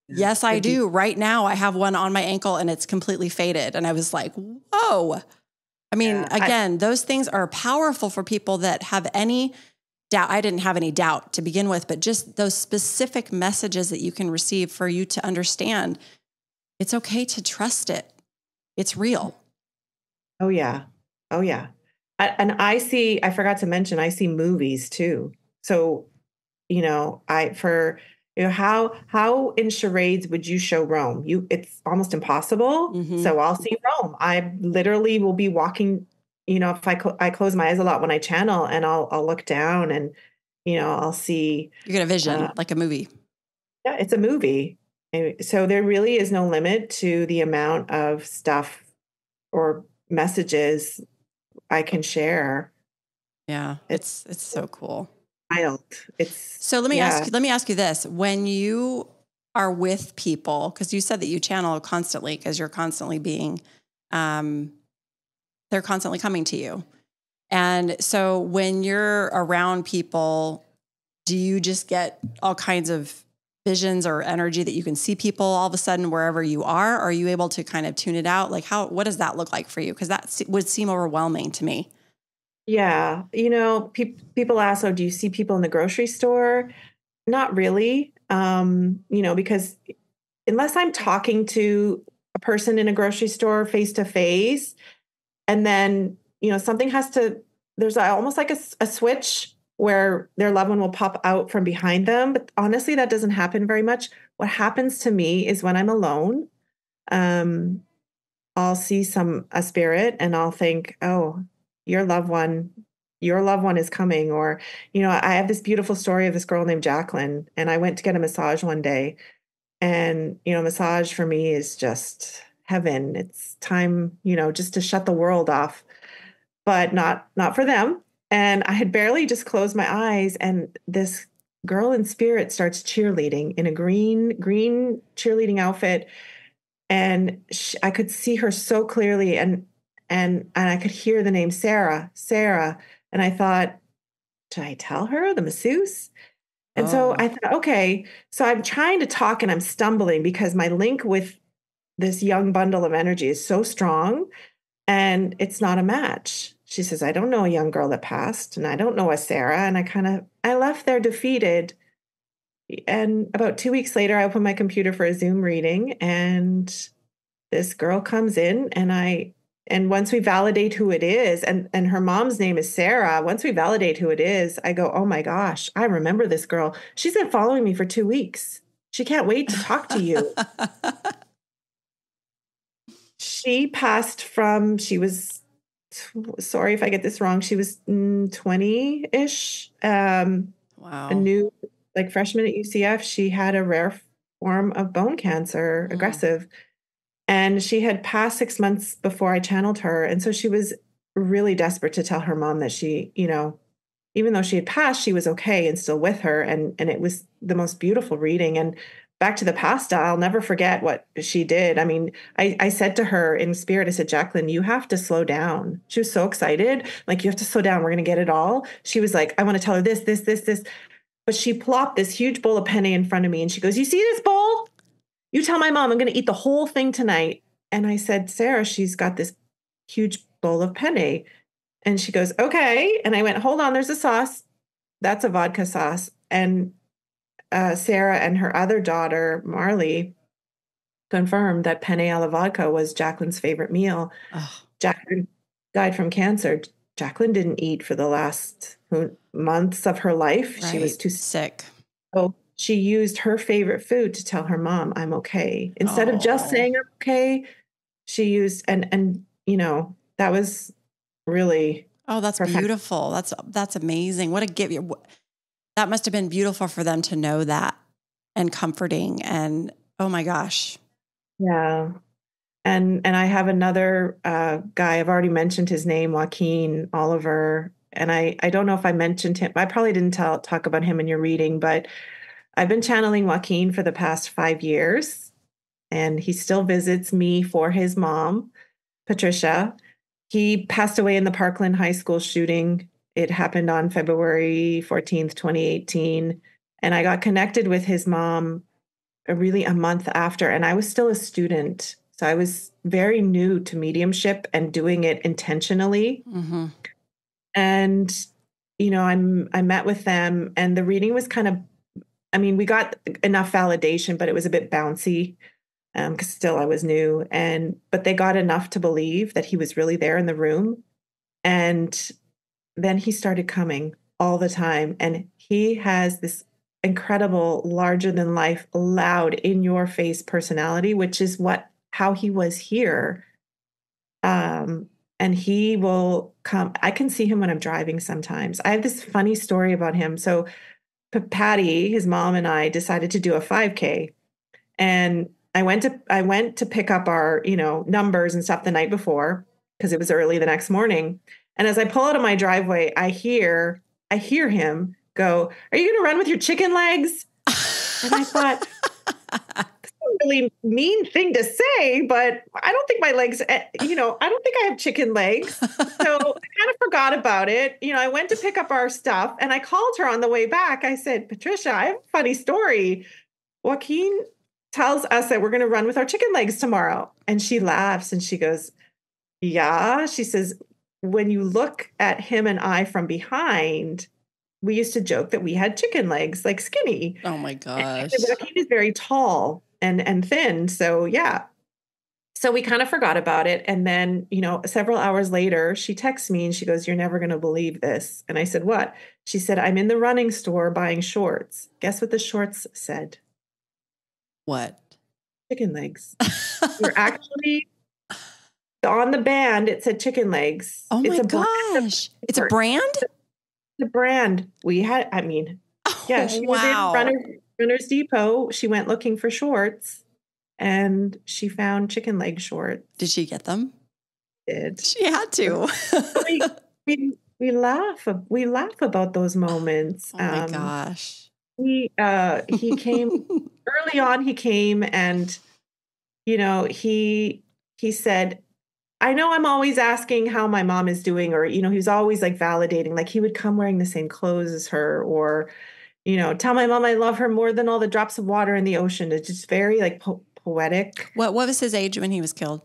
yes, I do. Right now I have one on my ankle and it's completely faded. And I was like, whoa. I mean, again, those things are powerful for people that have any doubt. I didn't have any doubt to begin with, but just those specific messages that you can receive for you to understand it's okay to trust it. It's real. Oh yeah. Oh yeah. And I forgot to mention, I see movies too. So, how in charades would you show Rome? It's almost impossible. Mm-hmm. So I'll see Rome. I literally will be walking, if I close my eyes a lot when I channel, and I'll look down and, I'll see. You get a vision, like a movie. Yeah, it's a movie. So there really is no limit to the amount of stuff or messages I can share. Yeah, it's so cool. wild. It's, So let me yeah. ask you this. When you are with people, because you said that you channel constantly because you're constantly being, they're constantly coming to you. And so when you're around people, do you just get all kinds of visions or energy that you can see people all of a sudden wherever you are? Or are you able to kind of tune it out? Like what does that look like for you? Because that would seem overwhelming to me. Yeah. People ask, oh, do you see people in the grocery store? Not really. Because unless I'm talking to a person in a grocery store face to face, and then, something there's almost like a switch where their loved one will pop out from behind them. But honestly, that doesn't happen very much. What happens to me is when I'm alone, um, I'll see a spirit and I'll think, oh, your loved one, your loved one is coming. Or, I have this beautiful story of this girl named Jacqueline, and I went to get a massage one day. And, massage for me is just heaven. It's time, just to shut the world off, but not for them. And I had barely just closed my eyes, and this girl in spirit starts cheerleading in a green cheerleading outfit. And I could see her so clearly, and I could hear the name Sarah. And I thought, should I tell her, the masseuse? And so I thought, okay, so I'm trying to talk and I'm stumbling because my link with this young bundle of energy is so strong, and it's not a match. She says, I don't know a young girl that passed, and I don't know a Sarah. And I left there defeated. And about 2 weeks later, I opened my computer for a Zoom reading, and this girl comes in, and once we validate who it is, and her mom's name is Sarah, once we validate who it is, I go, oh my gosh, I remember this girl. She's been following me for 2 weeks. She can't wait to talk to you. She passed she was, sorry if I get this wrong, she was 20-ish. Wow. A new, like freshman at UCF. She had a rare form of bone cancer, aggressive. And she had passed 6 months before I channeled her. And so she was really desperate to tell her mom that she, even though she had passed, she was okay and still with her. And it was the most beautiful reading. And back to the past, I'll never forget what she did. I mean, I said to her in spirit, I said, Jacqueline, you have to slow down. She was so excited. Like, you have to slow down. We're going to get it all. She was like, I want to tell her this, this, this, this. But she plopped this huge bowl of penne in front of me. And she goes, you see this bowl? You tell my mom I'm going to eat the whole thing tonight. And I said, Sarah, she's got this huge bowl of penne. And she goes, okay. And I went, hold on, there's a sauce. That's a vodka sauce. And Sarah and her other daughter, Marley, confirmed that penne alla vodka was Jacqueline's favorite meal. Oh. Jacqueline died from cancer. Jacqueline didn't eat for the last months of her life. Right. She was too sick. So she used her favorite food to tell her mom, I'm okay. Instead of just saying I'm okay, she used, and that was really. Oh, that's perfect. Beautiful. That's amazing. What a gift. That must have been beautiful for them to know that, and comforting, and oh my gosh. Yeah. And I have another guy, I've already mentioned his name, Joaquin Oliver. And I don't know if I mentioned him. I probably didn't talk about him in your reading, but I've been channeling Joaquin for the past 5 years, and he still visits me for his mom, Patricia. He passed away in the Parkland High School shooting. It happened on February 14th, 2018. And I got connected with his mom really a month after, and I was still a student. So I was very new to mediumship and doing it intentionally. Mm-hmm. And, I met with them, and the reading was we got enough validation, but it was a bit bouncy because still I was new. But they got enough to believe that he was really there in the room. And then he started coming all the time. And he has this incredible, larger than life, loud, in your face personality, which is how he was here. And he will come. I can see him when I'm driving sometimes. I have this funny story about him. So Patty, his mom, and I decided to do a 5K, and I went to pick up our, numbers and stuff the night before because it was early the next morning. And as I pull out of my driveway, I hear him go, "Are you going to run with your chicken legs?" And I thought, that's a really mean thing to say, but I don't think my legs, I don't think I have chicken legs. So I kind of forgot about it. I went to pick up our stuff and I called her on the way back. I said, "Patricia, I have a funny story. Joaquin tells us that we're going to run with our chicken legs tomorrow." And she laughs and she goes, "Yeah." She says, "When you look at him and I from behind, we used to joke that we had chicken legs, like skinny." Oh my gosh. And Joaquin is very tall and thin. So yeah. So we kind of forgot about it. And then, several hours later, she texts me and she goes, "You're never going to believe this." And I said, "What?" She said, "I'm in the running store buying shorts." Guess what the shorts said? What? Chicken legs. You're actually on the band. It said chicken legs. Oh my It's a gosh. It's a brand? The brand we had. I mean, yeah, she was wow. in Runner's Depot. She went looking for shorts and she found chicken leg shorts. Did she get them? Did. She had to. we laugh about those moments. Oh my gosh. He came early on. He came and he said, "I know I'm always asking how my mom is doing," or he was always like validating. Like he would come wearing the same clothes as her, or "Tell my mom I love her more than all the drops of water in the ocean." It's just very like poetic. What was his age when he was killed?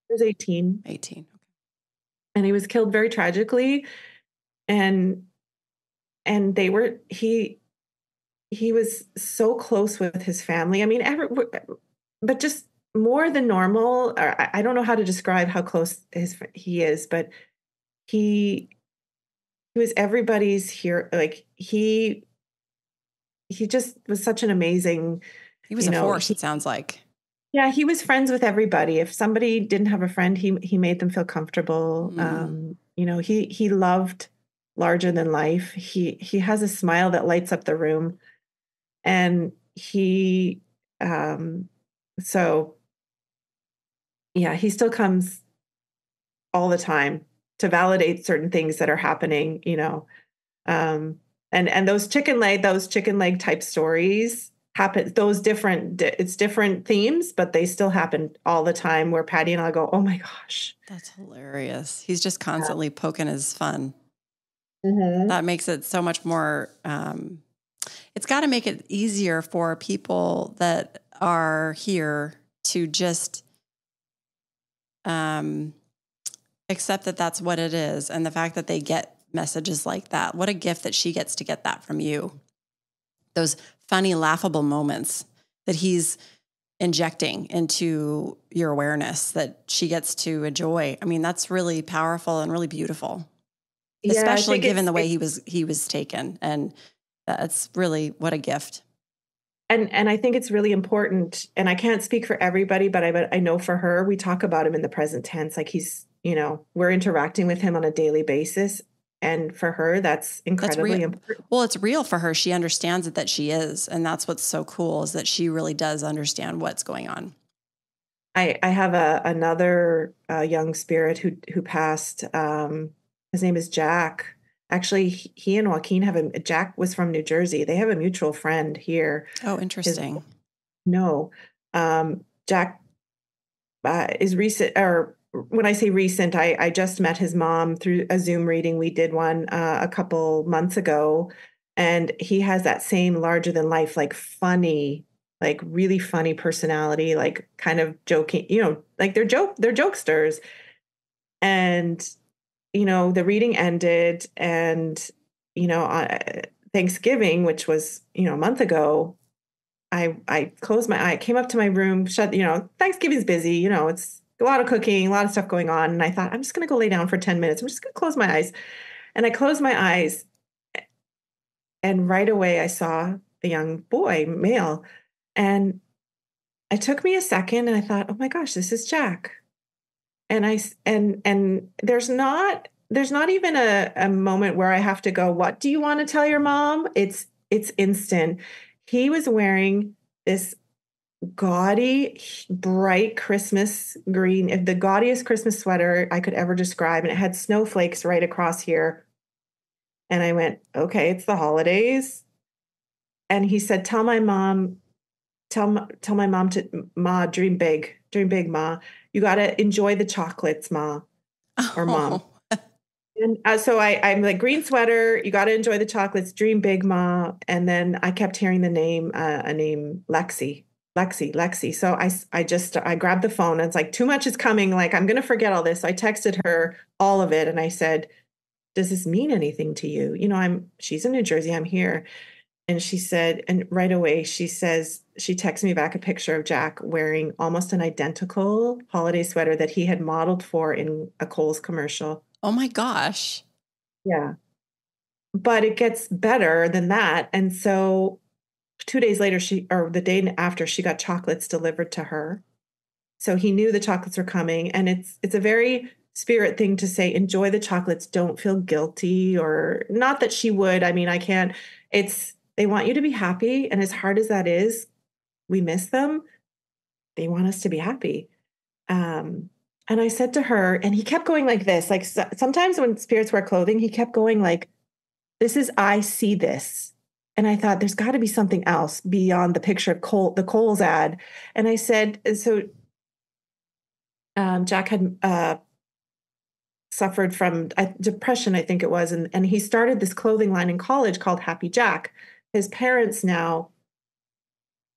He was 18. 18. And he was killed very tragically. And he was so close with his family. I mean, but just more than normal. Or I don't know how to describe how close he is, but he was everybody's here. Like he just was such an amazing. He was a force, it sounds like. Yeah, he was friends with everybody. If somebody didn't have a friend, he made them feel comfortable. He loved larger than life. He has a smile that lights up the room, and so yeah, he still comes all the time to validate certain things that are happening. And those chicken leg type stories happen. It's different themes, but they still happen all the time. Where Patty and I go, "Oh my gosh, that's hilarious." He's just constantly poking his fun. Mm-hmm. That makes it so much more. It's got to make it easier for people that are here to just accept that that's what it is, and the fact that they get messages like that. What a gift that she gets to get that from you. Those funny, laughable moments that he's injecting into your awareness that she gets to enjoy. I mean, that's really powerful and really beautiful, especially given the way he was taken. And that's really what a gift. And I think it's really important. And I can't speak for everybody, but I know for her, we talk about him in the present tense. Like he's, we're interacting with him on a daily basis. And for her, that's incredibly important. Well, it's real for her. She understands it, that she is. And that's what's so cool, is that she really does understand what's going on. I have another young spirit who passed. His name is Jack. Actually, he and Joaquin Jack was from New Jersey. They have a mutual friend here. Oh, interesting. Jack is recent, or when I say recent, I just met his mom through a Zoom reading. We did one a couple months ago, and he has that same larger than life, like funny, like really funny personality, like kind of joking, like they're jokesters. And, the reading ended, and, Thanksgiving, which was, a month ago, I closed my eye, I came up to my room, Thanksgiving's busy, it's a lot of cooking, a lot of stuff going on. And I thought, I'm just going to go lay down for 10 minutes. I'm just going to close my eyes. And I closed my eyes. And right away I saw the young boy, male. And it took me a second and I thought, oh my gosh, this is Jack. And there's not even a moment where I have to go, what do you want to tell your mom? It's instant. He was wearing this gaudy, bright Christmas green, the gaudiest Christmas sweater I could ever describe. And it had snowflakes right across here. And I went, okay, it's the holidays. And he said, tell my mom, tell my mom to, Ma, dream big, Ma. You got to enjoy the chocolates, Ma, or Mom. Oh, And so I'm like, green sweater, you got to enjoy the chocolates, dream big, Ma. And then I kept hearing the name, a name, Lexi. So I grabbed the phone and it's like, too much is coming. Like, I'm going to forget all this. So I texted her all of it. And I said, does this mean anything to you? You know, she's in New Jersey, I'm here. And she said, and right away she says, she texts me back a picture of Jack wearing almost an identical holiday sweater that he had modeled for in a Kohl's commercial. oh my gosh. Yeah. But it gets better than that. And so 2 days later, or the day after, she got chocolates delivered to her. So he knew the chocolates were coming. And it's a very spirit thing to say, enjoy the chocolates, don't feel guilty, or not that she would. I mean, I can't, they want you to be happy. And as hard as that is, we miss them. They want us to be happy. And I said to her, and he kept going like this, like sometimes when spirits wear clothing, he kept going like, this is, I see this. And I thought there's got to be something else beyond the picture of the Kohl's ad. And I said, so Jack had suffered from depression, I think it was. And he started this clothing line in college called Happy Jack. His parents now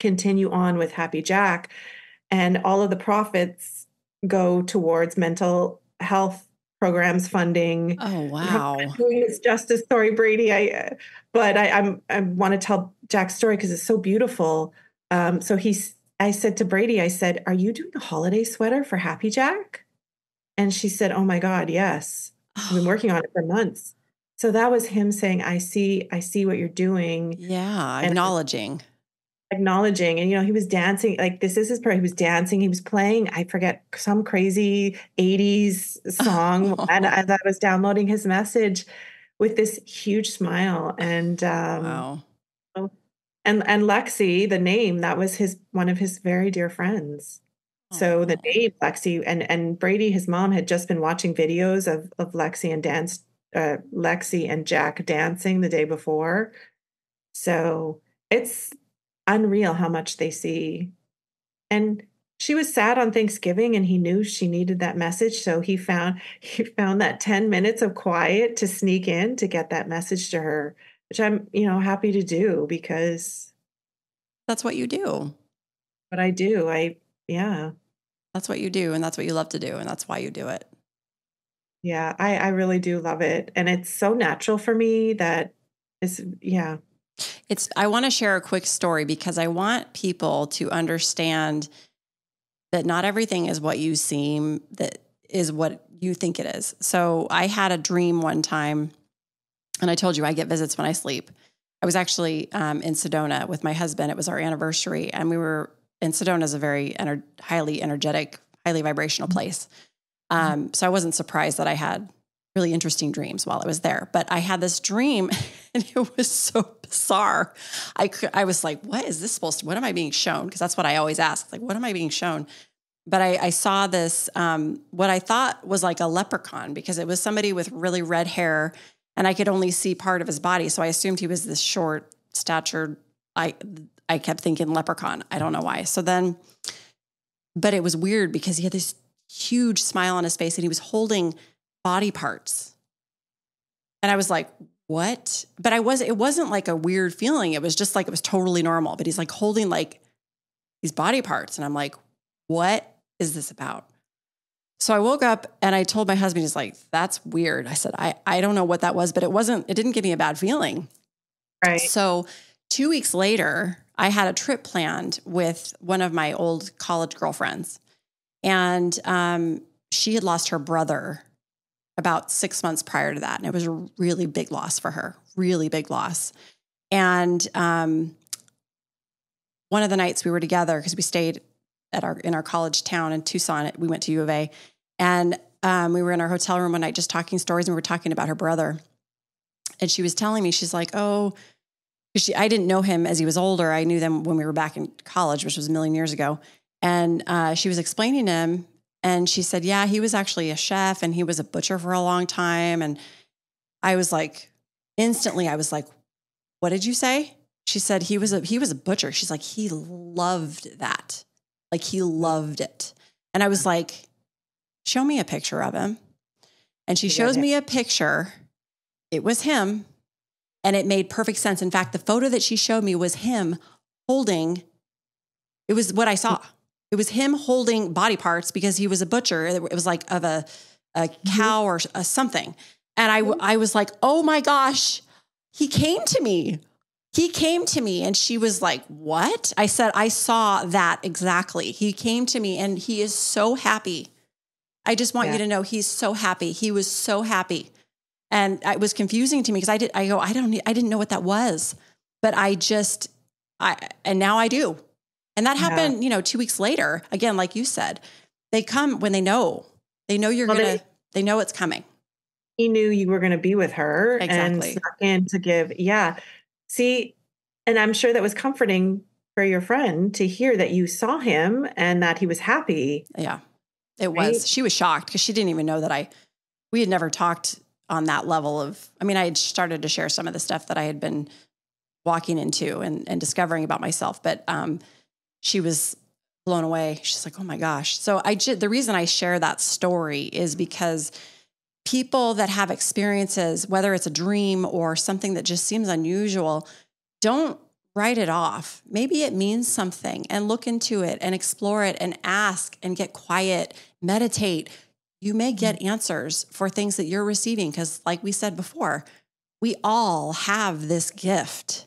continue on with Happy Jack. And all of the profits go towards mental health programs funding. Oh, wow. Doing this justice story, Brady. I want to tell Jack's story because it's so beautiful. I said to Brady, I said, "Are you doing a holiday sweater for Happy Jack?" And she said, "Oh my God, yes. I've been working on it for months." So that was him saying, I see what you're doing. Yeah, And acknowledging. And, you know, he was dancing, like, this is his part. He was dancing. He was playing, I forget, some crazy 80s song. And as I was downloading his message with this huge smile. And, wow. and Lexi, the name, that was one of his very dear friends. So the name Lexi, and Brady, his mom, had just been watching videos of Lexi and Jack dancing the day before. So it's unreal how much they see. And she was sad on Thanksgiving and he knew she needed that message. So he found that 10 minutes of quiet to sneak in to get that message to her, which I'm, happy to do because that's what you do. What I do. Yeah. That's what you do. And that's what you love to do. And that's why you do it. Yeah. I really do love it. And it's so natural for me that yeah. I want to share a quick story because I want people to understand that not everything is what you seem, that is what you think it is. So I had a dream one time, and I told you I get visits when I sleep. I was actually in Sedona with my husband. It was our anniversary, and we were in Sedona is a very highly energetic, highly vibrational place. So I wasn't surprised that I had really interesting dreams while I was there. But I had this dream and it was so bizarre. I was like, what is this supposed to, what am I being shown? Because that's what I always ask. Like, what am I being shown? But I saw this, what I thought was like a leprechaun because it was somebody with really red hair and I could only see part of his body. So I assumed he was this short statured, I kept thinking leprechaun. I don't know why. But it was weird because he had this huge smile on his face and he was holding body parts. And I was like, what? But it wasn't like a weird feeling. It was just like, it was totally normal, but he's like holding like these body parts. And I'm like, what is this about? So I woke up and I told my husband, he's like, that's weird. I said, I don't know what that was, but it didn't give me a bad feeling. Right. So 2 weeks later, I had a trip planned with one of my old college girlfriends. And she had lost her brother about 6 months prior to that. And it was a really big loss for her, really big loss. And one of the nights we were together, because we stayed in our college town in Tucson, we went to U of A. And we were in our hotel room one night just talking stories, and we were talking about her brother. And she was telling me, she's like, I didn't know him as he was older. I knew them when we were back in college, which was a million years ago. And she was explaining to him, and she said, yeah, he was actually a chef and he was a butcher for a long time. And I was like, Instantly, I was like, what did you say? She said, he was a butcher. She's like, he loved that. Like he loved it. And I was like, show me a picture of him. And she shows me a picture. It was him. And it made perfect sense. In fact, the photo that she showed me was him holding, it was what I saw. It was him holding body parts because he was a butcher. It was like of a cow or something. And I was like, oh my gosh, he came to me. He came to me. And she was like, what? I said, I saw that exactly. He came to me and he is so happy. I just want you to know he's so happy. He was so happy. And it was confusing to me because I didn't know what that was, but and now I do. And that happened, 2 weeks later, again, like you said, they come when they know they know it's coming. He knew you were going to be with her and Exactly. snuck in to give. Yeah. See, and I'm sure that was comforting for your friend to hear that you saw him and that he was happy. Yeah, it was. She was shocked because she didn't even know that we had never talked on that level of, I had started to share some of the stuff that I had been walking into and discovering about myself, but she was blown away. She's like, oh my gosh. So the reason I share that story is because people that have experiences, whether it's a dream or something that just seems unusual, don't write it off. Maybe it means something, and look into it and explore it and ask and get quiet, meditate. You may get answers for things that you're receiving because, like we said before, we all have this gift.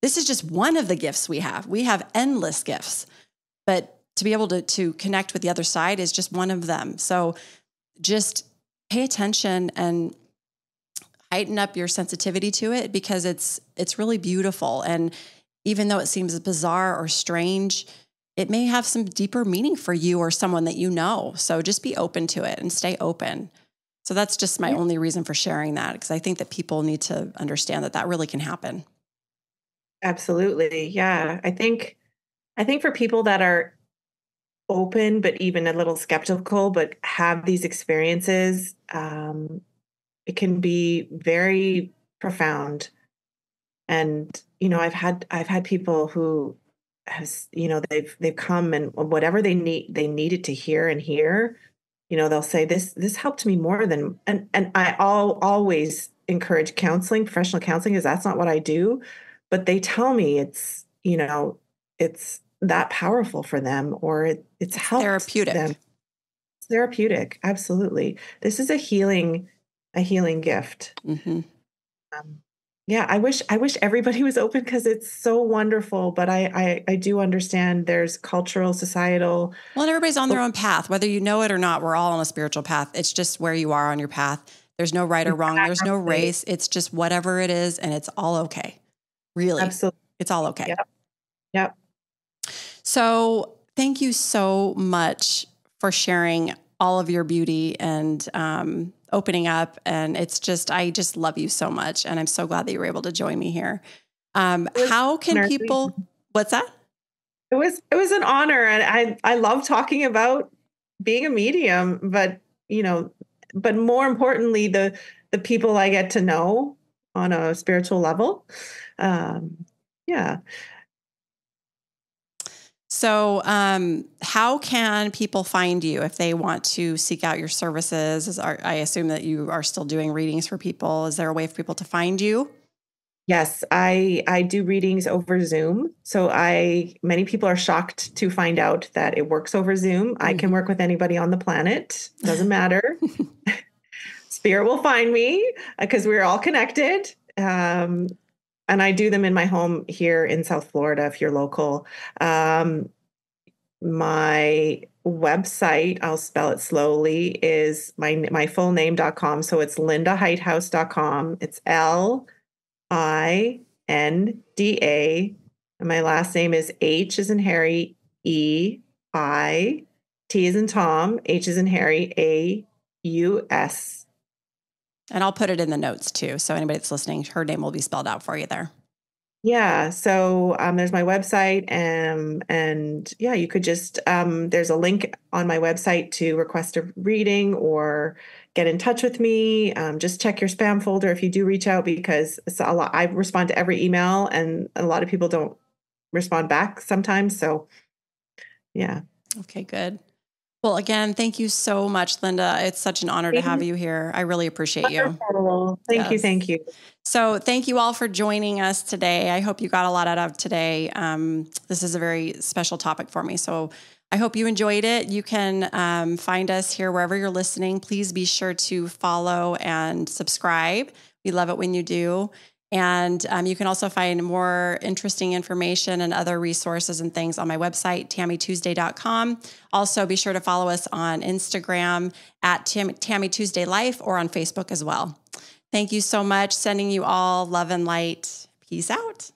This is just one of the gifts we have. We have endless gifts, but to be able to connect with the other side is just one of them. So just pay attention and heighten up your sensitivity to it because it's really beautiful. And even though it seems bizarre or strange, it may have some deeper meaning for you or someone that you know. So just be open to it and stay open. So that's just my only reason for sharing that, because I think that people need to understand that really can happen. Absolutely. Yeah. I think for people that are open, but even a little skeptical, but have these experiences, it can be very profound. And, I've had people who has, they've come and whatever they needed to hear and hear, they'll say this helped me more than, and I always encourage counseling, professional counseling, because that's not what I do, but they tell me it's that powerful for them, or it's helped therapeutic. them. It's therapeutic. Absolutely. This is a healing gift. Mm-hmm. Yeah, I wish everybody was open because it's so wonderful. But I do understand there's cultural, societal. Well, and everybody's on their own path, whether you know it or not. We're all on a spiritual path. It's just where you are on your path. There's no right or wrong. There's no race. It's just whatever it is, and it's all okay. Really, Absolutely, it's all okay. Yep. So, thank you so much for sharing all of your beauty and opening up. And I just love you so much. And I'm so glad that you were able to join me here. How can people, what's that? It was an honor. And I love talking about being a medium, but, but more importantly, the people I get to know on a spiritual level. Yeah. So, how can people find you if they want to seek out your services? I assume that you are still doing readings for people. Is there a way for people to find you? Yes, I do readings over Zoom. So many people are shocked to find out that it works over Zoom. I can work with anybody on the planet. Doesn't matter. Spirit will find me because we're all connected. And I do them in my home here in South Florida, if you're local. My website, I'll spell it slowly, is my fullname.com. So it's lindaheithaus.com. It's LINDA. And my last name is H as in Harry, EI, T as in Tom, H as in Harry, AUS. And I'll put it in the notes too. So anybody that's listening, her name will be spelled out for you there. Yeah. So there's my website, and yeah, you could just there's a link on my website to request a reading or get in touch with me. Just check your spam folder if you do reach out, because it's a lot. I respond to every email, and a lot of people don't respond back sometimes. So yeah. Okay, good. Well, again, thank you so much, Linda. It's such an honor to have you here. I really appreciate you. Wonderful. Thank you. Yes. Thank you. So thank you all for joining us today. I hope you got a lot out of today. This is a very special topic for me. So I hope you enjoyed it. You can find us here wherever you're listening. Please be sure to follow and subscribe. We love it when you do. And you can also find more interesting information and other resources and things on my website, TammyTuesday.com. Also, be sure to follow us on Instagram at Tammy Tuesday Life, or on Facebook as well. Thank you so much. Sending you all love and light. Peace out.